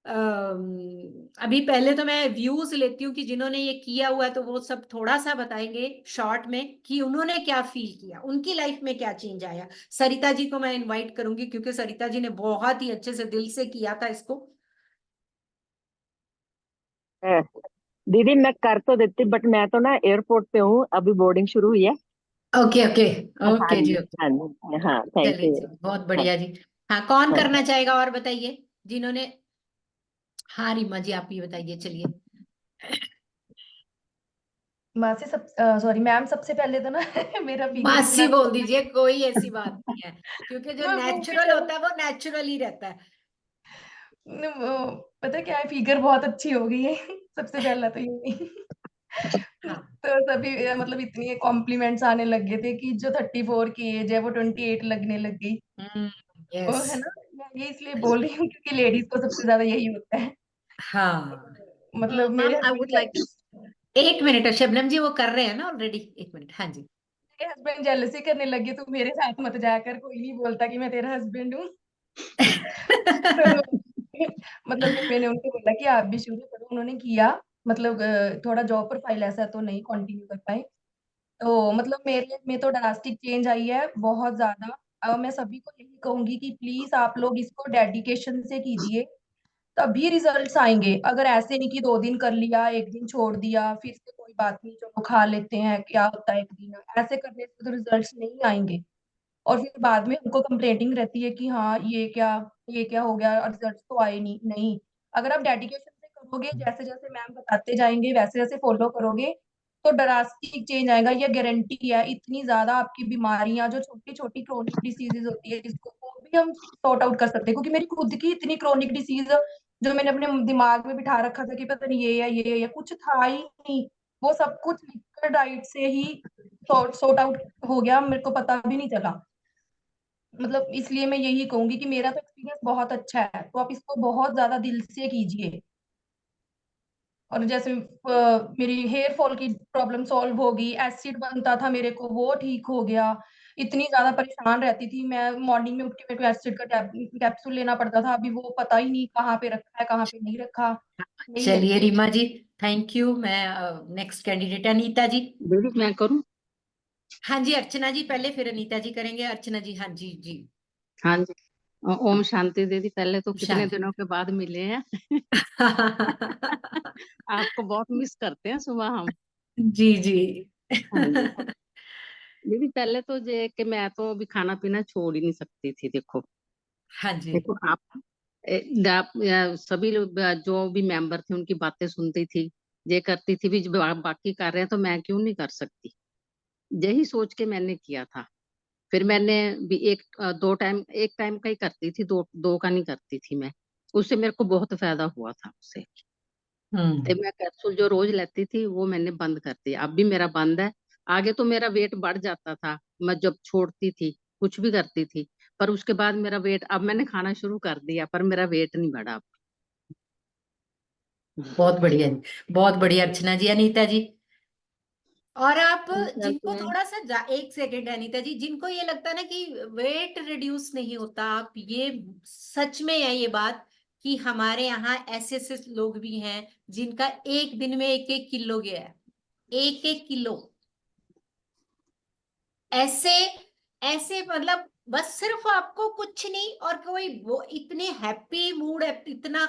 अभी पहले तो मैं व्यूज लेती हूँ कि जिन्होंने ये किया हुआ है, तो वो सब थोड़ा सा बताएंगे शॉर्ट में कि उन्होंने क्या फील किया, उनकी लाइफ में क्या चेंज आया। सरिता जी को मैं इनवाइट करूंगी, क्योंकि सरिता जी ने बहुत ही अच्छे से दिल से किया था इसको। है। दीदी मैं कर तो देती, बट मैं तो ना एयरपोर्ट पे हूँ, अभी बोर्डिंग शुरू हुई है। Okay okay. हाँ ओके जी, जी, ओके। हाँ जी, हाँ, थैंक चलिए यू। जी, बहुत हाँ, बढ़िया जी। हाँ, कौन हाँ। करना चाहेगा और बताइए जिन्होंने। हाँ रीमा जी, आप ही बताइए, चलिए। मासी सब सॉरी मैम, सबसे पहले तो ना मेरा फिगर मासी इतना बोल दीजिए, कोई ऐसी बात नहीं है, क्योंकि जो मैं वो भी नेचुरल चल होता है वो नेचुरल ही रहता है। पता क्या है, फिगर बहुत अच्छी हो गई है सबसे पहला तो ये हाँ। तो सभी मतलब इतनी कॉम्प्लीमेंट्स आने लग गए थे कि जो 34 की एज है वो 28 लगने लग गई। वो यस। है ना, मैं ये इसलिए बोल रही हूँ क्योंकि लेडीज को सबसे ज्यादा यही होता है। हाँ, मतलब मेरे ma'am I would like to एक मिनट, शबनम जी वो कर रहे हैं ना ऑलरेडी, एक मिनट। हाँ जी। हस्बैंड जेलसी करने लगे, तू मेरे साथ मत जाकर, कोई नहीं बोलता कि मैं तेरा हस्बैंड हूँ तो मतलब फिर मैंने उनको बोला कि आप भी शुरू करो, उन्होंने किया। मतलब थोड़ा जॉब प्रोफाइल ऐसा तो नहीं कंटिन्यू कर पाए, तो मतलब मेरे में तो ड्रास्टिक चेंज आई है बहुत ज्यादा। अब मैं सभी को यही कहूंगी कि प्लीज आप लोग इसको डेडिकेशन से कीजिए, तभी रिजल्ट्स आएंगे। अगर ऐसे नहीं कि 2 दिन कर लिया, एक दिन छोड़ दिया, फिर से कोई बात नहीं चलो खा लेते हैं, क्या होता है एक दिन, ऐसे करने से तो रिजल्ट्स नहीं आएंगे। और फिर बाद में उनको कंप्लेंटिंग रहती है कि हाँ ये क्या हो गया, रिजल्ट्स तो आए नहीं। नहीं, अगर आप डेडिकेशन से करोगे, जैसे जैसे मैम बताते जाएंगे वैसे वैसे फॉलो करोगे, तो ड्रास्टिक चेंज आएगा, ये गारंटी है। इतनी ज्यादा आपकी बीमारियां जो छोटी छोटी क्रोनिक डिसीजेज होती है, जिसको वो भी हम सॉर्ट आउट कर सकते हैं, क्योंकि मेरी खुद की इतनी क्रोनिक डिसीज जो मैंने अपने दिमाग में बिठा रखा था कि पता नहीं ये है, ये कुछ था ही नहीं, वो सब कुछ लिक्विड डाइट से ही सॉर्ट आउट हो गया, मेरे को पता भी नहीं चला। मतलब इसलिए मैं यही कहूंगी कि मेरा तो एक्सपीरियंस बहुत अच्छा है, तो आप इसको बहुत ज्यादा दिल से कीजिए। और जैसे मेरी हेयर फॉल की प्रॉब्लम सॉल्व होगी, एसिड बनता था मेरे को वो ठीक हो गया। इतनी ज्यादा परेशान रहती थी मैं, मॉर्निंग में उठ के मेरे को एसिड का कैप्सूल लेना पड़ता था, अभी वो पता ही नहीं कहाँ पे रखा है कहाँ पे नहीं रखा, यही चलिए रहती है। रीमा जी, थैंक यू। मैं नेक्स्ट कैंडिडेट अनीता जी। दीदी मैं करूं? हाँ जी, अर्चना जी पहले, फिर अनीता जी करेंगे। अर्चना जी, हाँ जी जी। हाँ जी। ओम शांति दीदी, पहले तो कितने शांति। दिनों के बाद मिले हैं। आपको बहुत मिस करते हैं सुबह हम। जी जी। हाँ जी दीदी, पहले तो ये कि मैं तो अभी खाना पीना छोड़ ही नहीं सकती थी। देखो हाँ जी। देखो आप, सभी लोग जो भी मेंबर थे उनकी बातें सुनती थी, ये करती थी भी, जब बाकी कर रहे हैं तो मैं क्यों नहीं कर सकती। यही सोच के मैंने किया था। फिर मैंने भी दो टाइम, एक टाइम का ही करती थी, दो दो का नहीं करती थी मैं। उससे मेरे को बहुत फायदा हुआ था उससे। तो मैं कैप्सूल जो रोज लेती थी वो मैंने बंद कर दिया, अब भी मेरा बंद है। आगे तो मेरा वेट बढ़ जाता था, मैं जब छोड़ती थी, कुछ भी करती थी, पर उसके बाद मेरा वेट, अब मैंने खाना शुरू कर दिया पर मेरा वेट नहीं बढ़ा अब। बहुत बढ़िया जी, बहुत बढ़िया अर्चना जी। अनीता जी, और आप जिनको में थोड़ा सा एक सेकेंड अनीता जी, जिनको ये लगता है ना कि वेट रिड्यूस नहीं होता, आप ये सच में है ये बात कि हमारे यहाँ ऐसे ऐसे लोग भी हैं जिनका एक दिन में 1-1 किलो गया है, 1-1 किलो। ऐसे ऐसे मतलब बस सिर्फ आपको कुछ नहीं, और कोई वो इतने हैप्पी मूड, इतना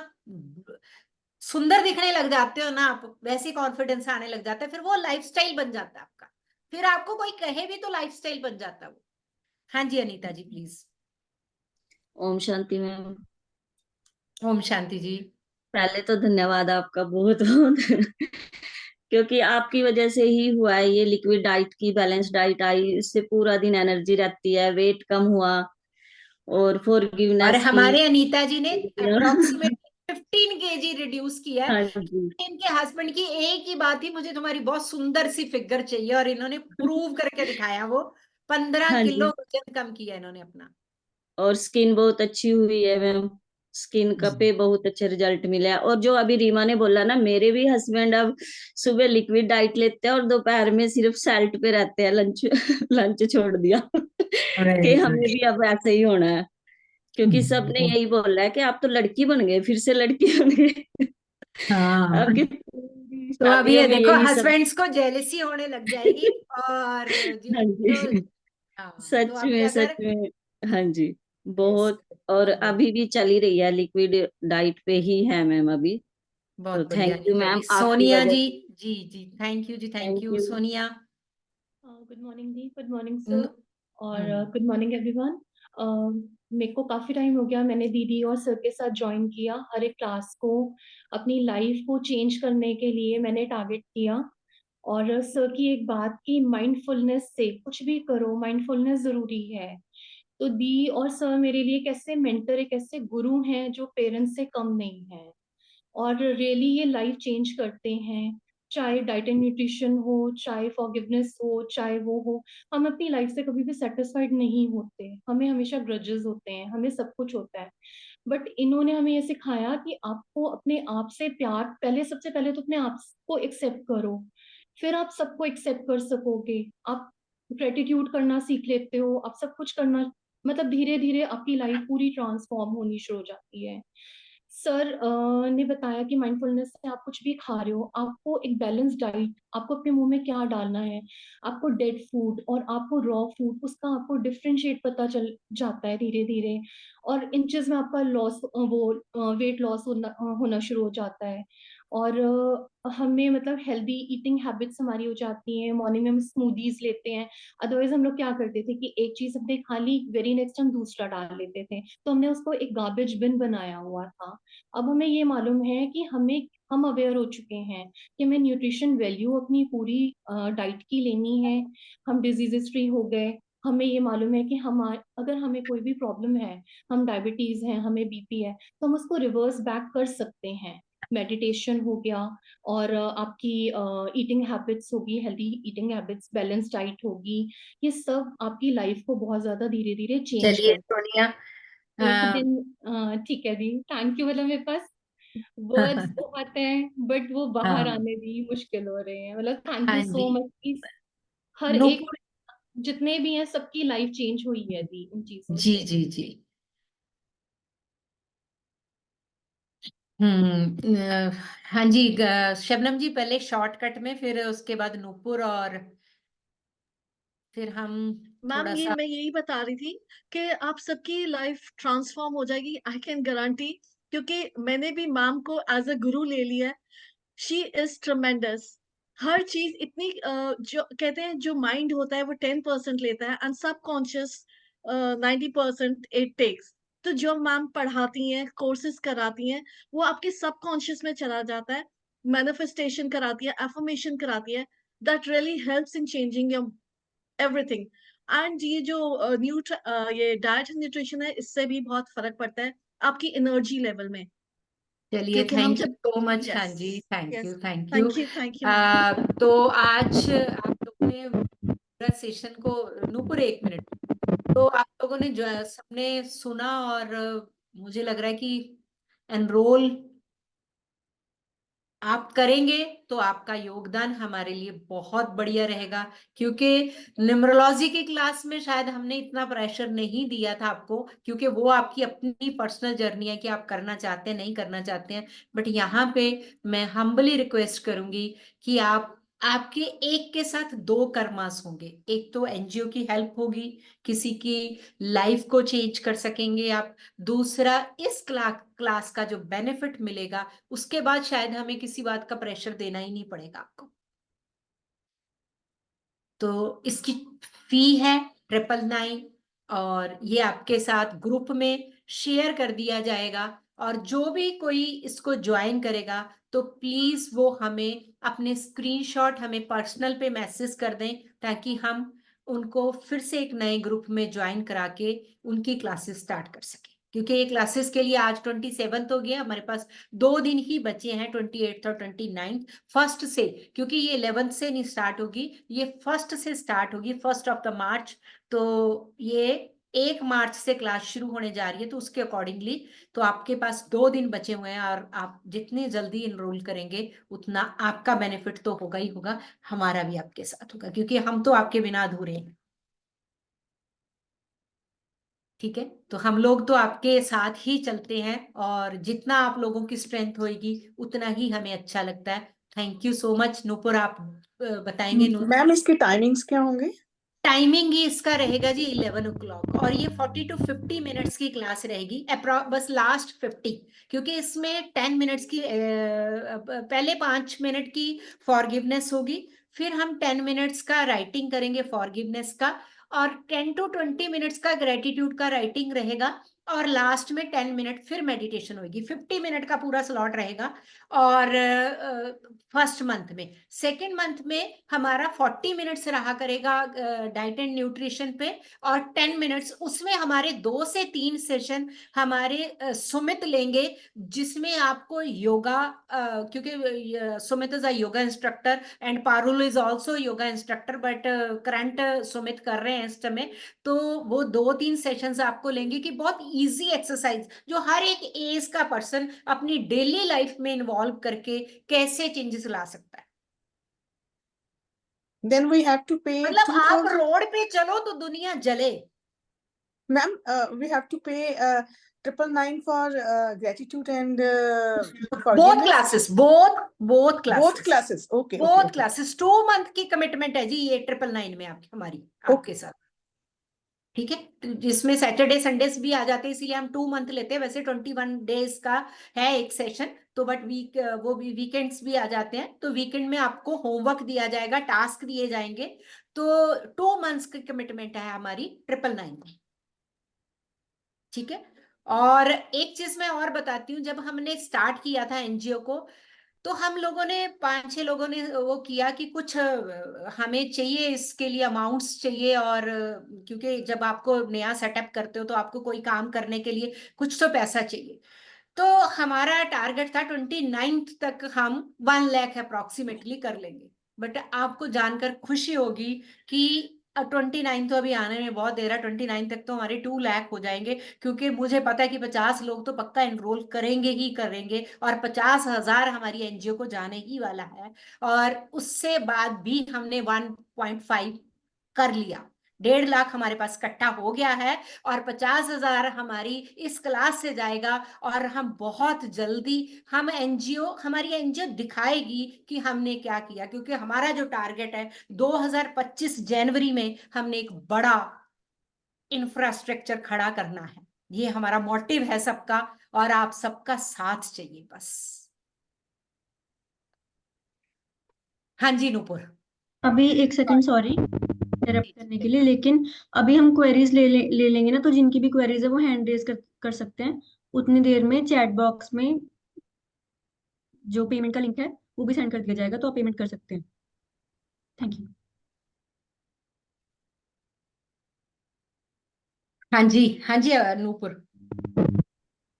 सुंदर दिखने लग जाते हो ना आप, वैसे कॉन्फिडेंस आने लग जाता है, फिर वो लाइफस्टाइल बन जाता है आपका। फिर आपको कोई कहे भी तो लाइफस्टाइल बन जाता है वो। हाँ जी अनीता जी प्लीज। ओम शांति मैम। ओम शांति जी। पहले तो धन्यवाद आपका बहुत बहुत क्योंकि आपकी वजह से ही हुआ है ये। लिक्विड डाइट की बैलेंस डाइट आई, इससे पूरा दिन एनर्जी रहती है, वेट कम हुआ, और और फॉरगिवनेस की। हमारे अनीता जी ने अप्रोक्सीमेटली 15 kg रिड्यूस किया है। हाँ जी। इनके हस्बैंड की एक ही बात थी, मुझे तुम्हारी बहुत सुंदर सी फिगर चाहिए, और इन्होंने प्रूव करके दिखाया वो। 15 हाँ किलो जी, वजन कम किया इन्होंने अपना। और स्किन बहुत अच्छी हुई है मैम। स्किन का पे बहुत अच्छे रिजल्ट मिले हैं। और जो अभी रीमा ने बोला ना, मेरे भी हस्बैंड अब सुबह लिक्विड डाइट लेते हैं और दोपहर में सिर्फ सैल्ट पे रहते हैं। लंच लंच छोड़ दिया कि वेरी हमें गुड। भी अब ऐसे ही होना है, क्योंकि सबने यही बोला है कि आप तो लड़की बन गए, फिर से लड़की बन गए। हाँ, आपकी तो अभी ये शादियों में देखो यही सब। हस्बैंड्स को जेलसी होने लग जाएगी, और हाँ जिनको, जी, हाँ तो सच अभी में अगर, सच में। हाँ जी, यस, बहुत। और बहुत बढ़िया, अभी भी चली रही है, लिक्विड डाइट पे ही है मैम अभी। तो बहुत बढ़िया थैंक यू अनीता मैम, जी। आपकी सोनिया वजह जी। से। जी जी, thank you ji, thank thank you you. Sonia. Good morning दी, गुड मॉर्निंग न- सर, और हम्म, गुड मॉर्निंग एवरीवन। मेरे को काफी टाइम हो गया, मैंने दीदी और सर के साथ ज्वाइन किया। हर एक क्लास को अपनी लाइफ को चेंज करने के लिए मैंने टारगेट किया। और सर की एक बात की, माइंडफुलनेस से कुछ भी करो, माइंडफुलनेस जरूरी है। तो दी और सर मेरे लिए एक ऐसे मेंटर, एक ऐसे गुरु हैं जो पेरेंट्स से कम नहीं है, और रियली ये लाइफ चेंज करते हैं। चाहे डाइट एंड न्यूट्रिशन हो, चाहे फॉरगिवनेस हो, चाहे वो हो, हम अपनी लाइफ से कभी भी सेटिस्फाइड नहीं होते, हमें हमेशा ग्रजेस होते हैं, हमें सब कुछ होता है। बट इन्होंने हमें ये सिखाया कि आपको अपने आप से प्यार, पहले सबसे पहले तो अपने आप को एक्सेप्ट करो, फिर आप सबको एक्सेप्ट कर सकोगे। आप ग्रेटिट्यूड करना सीख लेते हो, आप सब कुछ करना, मतलब धीरे धीरे आपकी लाइफ पूरी ट्रांसफॉर्म होनी शुरू हो जाती है। सर ने बताया कि माइंडफुलनेस से आप कुछ भी खा रहे हो, आपको एक बैलेंस डाइट, आपको अपने मुंह में क्या डालना है, आपको डेड फूड और आपको रॉ फूड, उसका आपको डिफरेंशिएट पता चल जाता है धीरे धीरे। और इंचेस में आपका लॉस, वो वेट लॉस होना शुरू हो जाता है। और हमें मतलब हेल्दी ईटिंग हैबिट्स हमारी हो जाती हैं। मॉर्निंग में हम स्मूदीज लेते हैं, अदरवाइज हम लोग क्या करते थे कि एक चीज हमने खा ली, वेरी नेक्स्ट हम दूसरा डाल लेते थे, तो हमने उसको एक गार्बेज बिन बनाया हुआ था। अब हमें ये मालूम है कि हम अवेयर हो चुके हैं कि हमें न्यूट्रिशन वैल्यू अपनी पूरी डाइट की लेनी है। हम डिजीजेस फ्री हो गए। हमें ये मालूम है कि हम अगर हमें कोई भी प्रॉब्लम है, हम डायबिटीज है, हमें बीपी है, तो हम उसको रिवर्स बैक कर सकते हैं। मेडिटेशन हो गया, और आपकी ईटिंग हैबिट्स होगी, healthy eating habits, balance diet होगी, ये सब आपकी लाइफ को बहुत ज्यादा धीरे धीरे चेंज चलिए कर सोनिया, एक दिन। ठीक है दी, थैंक यू। मतलब मेरे पास वर्ड्स बहुत हैं बट वो बाहर हाँ आने भी मुश्किल हो रहे हैं। मतलब थैंक हाँ यू जी सो मच। हर एक नूपुर। जितने भी हैं सबकी लाइफ चेंज हुई है दी इन चीजों जी से। जी जी। हाँ जी, शबनम जी पहले शॉर्टकट में, फिर उसके बाद नूपुर, और फिर हम मैम थोड़ा ये सा। मैं यही बता रही थी कि आप सबकी लाइफ ट्रांसफॉर्म हो जाएगी, आई कैन गारंटी। क्योंकि मैंने भी मैम को एज अ गुरु ले लिया है। She is tremendous. हर चीज इतनी जो कहते हैं जो माइंड होता है वो 10% लेता है एंड सबकॉन्शियस 90% इट टेक्स। तो जो मैम पढ़ाती हैं, कोर्सेज कराती हैं, वो आपके सबकॉन्शियस में चला जाता है। मैनिफेस्टेशन कराती है, एफर्मेशन कराती है, that really helps in changing your everything. And ये जो ये डाइट एंड न्यूट्रिशन है, इससे भी बहुत फर्क पड़ता है आपकी एनर्जी लेवल में। चलिए, क्योंकि हम थैंक यू जब सो मच। हाँ यस जी, thank you yes thank you. Thank you ma'am. तो आज आप लोगों ने पूरा सेशन को, नूपुर एक मिनट, तो आप लोगों ने जो सबने सुना, और मुझे लग रहा है कि एनरोल आप करेंगे तो आपका योगदान हमारे लिए बहुत बढ़िया रहेगा। क्योंकि न्यूमरोलॉजी की क्लास में शायद हमने इतना प्रेशर नहीं दिया था आपको, क्योंकि वो आपकी अपनी पर्सनल जर्नी है कि आप करना चाहते हैं नहीं करना चाहते हैं। बट यहाँ पे मैं हम्बली रिक्वेस्ट करूंगी कि आपके एक के साथ दो कर्मास होंगे। एक तो एनजीओ की हेल्प होगी, किसी की लाइफ को चेंज कर सकेंगे आप। दूसरा, इस क्लास का जो बेनिफिट मिलेगा, उसके बाद शायद हमें किसी बात का प्रेशर देना ही नहीं पड़ेगा आपको। तो इसकी फी है 999, और ये आपके साथ ग्रुप में शेयर कर दिया जाएगा। और जो भी कोई इसको ज्वाइन करेगा तो प्लीज वो हमें अपने स्क्रीनशॉट हमें पर्सनल पे मैसेज कर दें, ताकि हम उनको फिर से एक नए ग्रुप में ज्वाइन करा के उनकी क्लासेस स्टार्ट कर सकें। क्योंकि ये क्लासेस के लिए आज 27 हो गया, हमारे पास 2 दिन ही बचे हैं, 28 और 29 फर्स्ट से। क्योंकि ये 11 से नहीं स्टार्ट होगी, ये फर्स्ट से स्टार्ट होगी, 1 मार्च। तो ये 1 मार्च से क्लास शुरू होने जा रही है, तो उसके अकॉर्डिंगली तो आपके पास 2 दिन बचे हुए हैं, और आप जितनी जल्दी इनरोल करेंगे उतना आपका बेनिफिट तो होगा ही होगा, हमारा भी आपके साथ होगा, क्योंकि हम तो आपके बिना अधूरे हैं। ठीक है, तो हम लोग तो आपके साथ ही चलते हैं, और जितना आप लोगों की स्ट्रेंथ होगी उतना ही हमें अच्छा लगता है। Thank you so much. Nupur आप बताएंगे। मैम इसके टाइमिंग्स क्या होंगे? टाइमिंग ही इसका रहेगा जी 11 o'clock, और ये 40 to 50 मिनट्स की क्लास रहेगी, बस लास्ट 50। क्योंकि इसमें 10 मिनट्स की पहले 5 मिनट की फॉरगिवनेस होगी, फिर हम 10 मिनट्स का राइटिंग करेंगे फॉरगिवनेस का, और 10 to 20 मिनट्स का ग्रेटिट्यूड का राइटिंग रहेगा, और लास्ट में 10 मिनट फिर मेडिटेशन होगी। 50 मिनट का पूरा स्लॉट रहेगा। और फर्स्ट मंथ में, सेकेंड मंथ में हमारा 40 मिनट्स रहा करेगा डाइट एंड न्यूट्रिशन पे, और 10 मिनट्स उसमें हमारे 2 से 3 सेशन हमारे सुमित लेंगे, जिसमें आपको योगा, क्योंकि Sumit is a yoga instructor and Parul is also yoga instructor, but current Sumit कर रहे हैं इस समय। तो वो 2-3 सेशंस आपको लेंगे कि बहुत इजी एक्सरसाइज जो हर एक एज का पर्सन अपनी डेली लाइफ में इन्वॉल्व करके कैसे चेंजेस ला सकता है। Then we have to pay मतलब आप 2000. रोड पे चलो तो दुनिया जले। Ma'am, we have to pay 999 for gratitude and both forgiveness. Classes, both Both classes, classes. Okay, okay, both okay. Classes 2 month की कमिटमेंट है जी ये 999 में आपकी हमारी आपके साथ। ठीक है, तो जिसमें सैटरडे संडेज भी आ जाते हैं, इसीलिए हम 2 मंथ लेते हैं। वैसे 21 डेज का है एक सेशन, तो बट वो भी वीकेंड्स भी आ जाते हैं, तो वीकेंड में आपको होमवर्क दिया जाएगा, टास्क दिए जाएंगे। तो 2 मंथ्स की कमिटमेंट है हमारी 999 में। ठीक है, और एक चीज मैं और बताती हूँ, जब हमने स्टार्ट किया था एनजीओ को, तो हम लोगों ने 5-6 लोगों ने वो किया कि कुछ हमें चाहिए, इसके लिए अमाउंट्स चाहिए, और क्योंकि जब आपको नया सेटअप करते हो तो आपको कोई काम करने के लिए कुछ तो पैसा चाहिए। तो हमारा टारगेट था 29 तक हम 1 लाख अप्रोक्सीमेटली कर लेंगे। बट आपको जानकर खुशी होगी कि 29 तो अभी आने में बहुत देर है, 29 तक तो हमारे 2 लाख हो जाएंगे, क्योंकि मुझे पता है कि 50 लोग तो पक्का एनरोल करेंगे ही करेंगे, और 50,000 हमारी एनजीओ को जाने ही वाला है। और उससे बाद भी हमने 1.5 कर लिया, 1.5 लाख हमारे पास इकट्ठा हो गया है, और 50,000 हमारी इस क्लास से जाएगा। और हम बहुत जल्दी हमारी एनजीओ दिखाएगी कि हमने क्या किया, क्योंकि हमारा जो टारगेट है 2025 जनवरी में हमने एक बड़ा इंफ्रास्ट्रक्चर खड़ा करना है। ये हमारा मोटिव है सबका, और आप सबका साथ चाहिए बस। हाँ जी नूपुर। अभी एक सेकंड, सॉरी इंटरप्ट करने के लिए, लेकिन अभी हम क्वेरीज ले लेंगे ना, तो जिनकी भी क्वेरीज है वो हैंड रेज कर सकते हैं। उतनी देर में चैट बॉक्स में जो पेमेंट का लिंक है वो भी सेंड कर दिया जाएगा, तो आप पेमेंट कर सकते हैं। Thank you. हाँ जी, हाँ जी Nupur.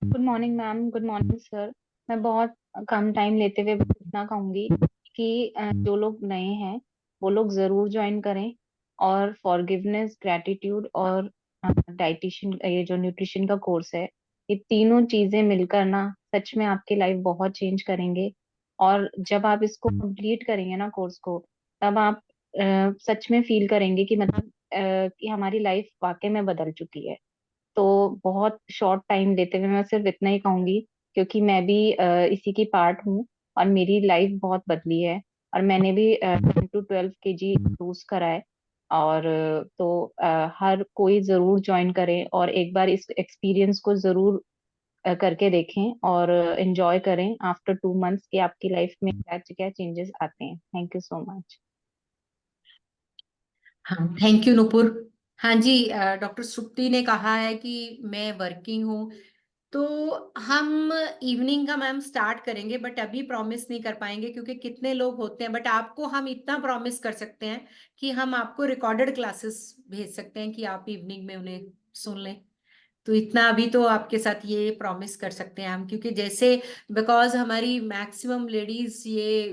Good morning ma'am, good morning sir. मैं बहुत कम टाइम लेते हुए बस इतना कहूंगी कि जो लोग नए हैं वो लोग जरूर ज्वाइन करें, और फॉरगिवनेस, ग्रैटिट्यूड और डाइटिशियन, ये जो न्यूट्रिशन का कोर्स है, ये तीनों चीजें मिलकर ना सच में आपकी लाइफ बहुत चेंज करेंगे। और जब आप इसको कंप्लीट करेंगे ना कोर्स को, तब आप सच में फील करेंगे कि मतलब कि हमारी लाइफ वाकई में बदल चुकी है। तो बहुत शॉर्ट टाइम लेते हुए मैं सिर्फ इतना ही कहूंगी, क्योंकि मैं भी इसी की पार्ट हूँ, और मेरी लाइफ बहुत बदली है। और मैंने भी 10 to 12 kg लूज करा है। और तो हर कोई जरूर ज्वाइन करे और एक बार इस एक्सपीरियंस को जरूर करके देखें, और एंजॉय करें आफ्टर 2 months कि आपकी लाइफ में क्या क्या चेंजेस आते हैं। Thank you so much. हाँ, थैंक यू नूपुर। हाँ जी, डॉक्टर सुप्ति ने कहा है कि मैं वर्किंग हूँ, तो हम इवनिंग का मैम स्टार्ट करेंगे, बट अभी प्रॉमिस नहीं कर पाएंगे क्योंकि कितने लोग होते हैं। बट आपको हम इतना प्रॉमिस कर सकते हैं कि हम आपको रिकॉर्डेड क्लासेस भेज सकते हैं कि आप इवनिंग में उन्हें सुन लें। तो इतना अभी तो आपके साथ ये प्रॉमिस कर सकते हैं हम, क्योंकि जैसे बिकॉज हमारी मैक्सिमम लेडीज ये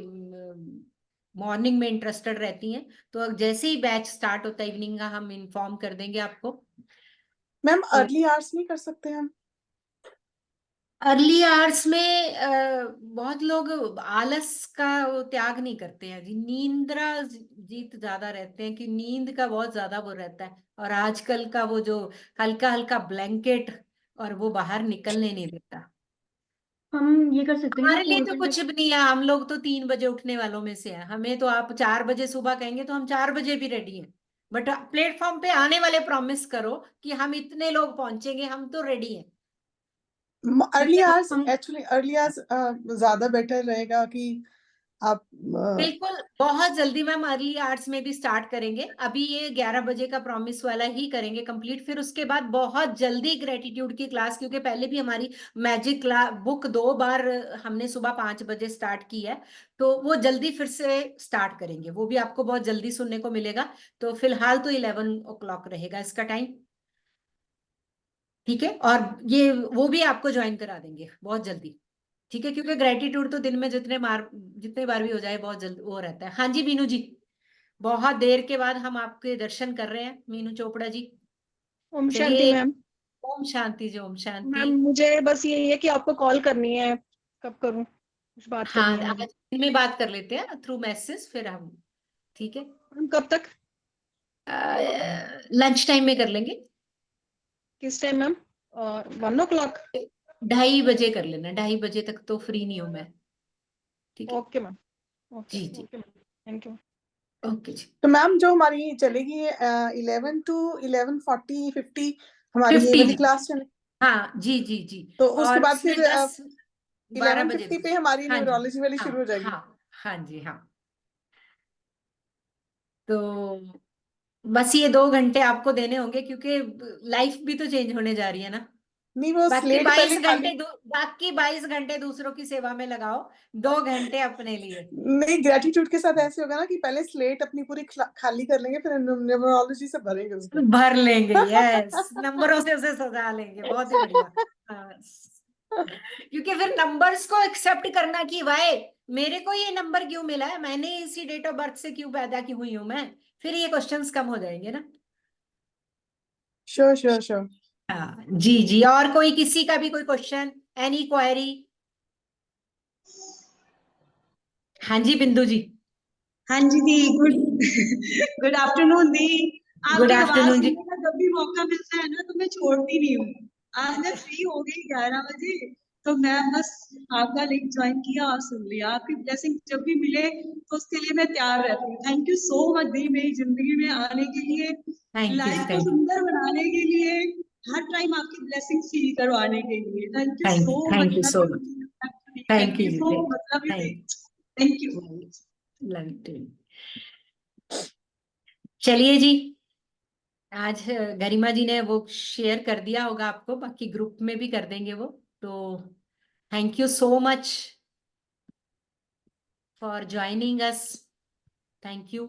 मॉर्निंग में इंटरेस्टेड रहती हैं, तो जैसे ही बैच स्टार्ट होता है इवनिंग का हम इन्फॉर्म कर देंगे आपको। मैम तो अर्ली आवर्स नहीं कर सकते हम? अर्ली आवर्स में बहुत लोग आलस का वो त्याग नहीं करते हैं जी, नींद्रा जीत ज्यादा रहते हैं, कि नींद का बहुत ज्यादा वो रहता है, और आजकल का वो जो हल्का हल्का ब्लैंकेट और वो बाहर निकलने नहीं देता। हम ये कर सकते हैं ना, हमारे लिए 4 तो घंटे कुछ भी नहीं है, हम लोग तो 3 बजे उठने वालों में से हैं। हमें तो आप 4 बजे सुबह कहेंगे तो हम 4 बजे भी रेडी हैं। बट प्लेटफॉर्म पे आने वाले प्रॉमिस करो कि हम इतने लोग पहुंचेंगे, हम तो रेडी हैं। ठीक अर्ली है, आवर्स, हम एक्चुअली अर्ली आवर्स ज्यादा बेटर रहेगा कि आप बिल्कुल बहुत जल्दी मैम अर्ली आवर्स में भी स्टार्ट करेंगे। अभी ये 11 बजे का प्रॉमिस वाला ही करेंगे कंप्लीट, फिर उसके बाद बहुत जल्दी ग्रेटिट्यूड की क्लास, क्योंकि पहले भी हमारी मैजिक क्लास बुक 2 बार हमने सुबह 5 बजे स्टार्ट की है, तो वो जल्दी फिर से स्टार्ट करेंगे, वो भी आपको बहुत जल्दी सुनने को मिलेगा। तो फिलहाल तो 11 o'clock रहेगा इसका टाइम। ठीक है, और ये वो भी आपको ज्वाइन करा देंगे बहुत जल्दी। ठीक है, क्योंकि ग्रेटिट्यूड तो दिन में जितने बार भी हो जाए बहुत जल्द वो रहता है। हाँ जी मीनू जी, बहुत देर के बाद हम आपके दर्शन कर रहे हैं मीनू चोपड़ा जी। ओम शांति चलिए, मैम। ओम शांति जी, ओम शांति। मैम मुझे बस यही है कि आपको कॉल करनी है, कब करूं? कुछ बात हाँ, करनी है मुझे। आज दिन में बात कर लेते हैं थ्रू मैसेज, फिर हम ठीक है मैम कब तक? लंच टाइम में कर लेंगे। किस टाइम मैम? 1 o'clock? 2:30 बजे कर लेना, 2:30 बजे तक तो फ्री नहीं हूँ मैं। ठीक है ओके मैम, ओके जी जी, okay ma'am, thank you. Okay जी। तो मैम जो हमारी चलेगी 11 to 11:40 50 हमारी ये 50 वाली जी, क्लास चले, हाँ जी जी जी। तो उसके और बाद उसमें फिर 10-12 बजे 11:50 पे दूसरी। हमारी हाँ जी, न्यूरोलॉजी वाली हाँ शुरू हो जाएगी। हाँ हाँ जी हाँ। तो बस ये 2 घंटे आपको देने होंगे, क्योंकि लाइफ भी तो चेंज होने जा रही है ना। नहीं, वो बाकी स्लेट पहले 22 खाली, घंटे बाकी 22 घंटे दूसरों की सेवा में लगाओ, 2 घंटे अपने लिए। नहीं ग्रेटिट्यूड के साथ ऐसे होगा ना कि पहले स्लेट अपनी पूरी खाली कर लेंगे, फिर न्यूमरोलॉजी से भरेंगे उसको। भर लेंगे, यस, नंबरों से उसे सजा लेंगे, बहुत ही बढ़िया। हाँ, क्योंकि फिर नंबर्स को एक्सेप्ट करना कि वाई मेरे को ये नंबर क्यों मिला है, मैंने इसी डेट ऑफ बर्थ से क्यों पैदा की हुई हूं मैं, फिर ये क्वेश्चंस कम हो जाएंगे ना। Sure sure sure. हाँ जी जी, और कोई किसी का भी कोई क्वेश्चन, एनी क्वेरी? हाँ जी बिंदु जी। हाँ जी दी, गुड गुड आफ्टरनून दी। गुड आपकी आवाज आफ्टरनून जी। सुनने का जब भी मौका मिलता है ना तो मैं छोड़ती नहीं हूँ। आज मैं फ्री हो गई 11 बजे, तो मैं बस आपका लिंक ज्वाइन किया और सुन लिया। आपकी ब्लेसिंग जब भी मिले तो उसके लिए मैं तैयार रहती हूँ। थैंक यू सो मच दी, मेरी जिंदगी में आने के लिए, थैंक यू लाइफ को थैंक यू सुंदर बनाने के लिए, हर टाइम आपकी ब्लेसिंग फील करवाने के लिए। Thank you so much. Thank you so much. Thank you जी, सो मतलब थैंक यू। चलिए जी, आज गरिमा जी ने वो शेयर कर दिया होगा आपको, बाकी ग्रुप में भी कर देंगे वो। तो thank you so much for joining us. Thank you.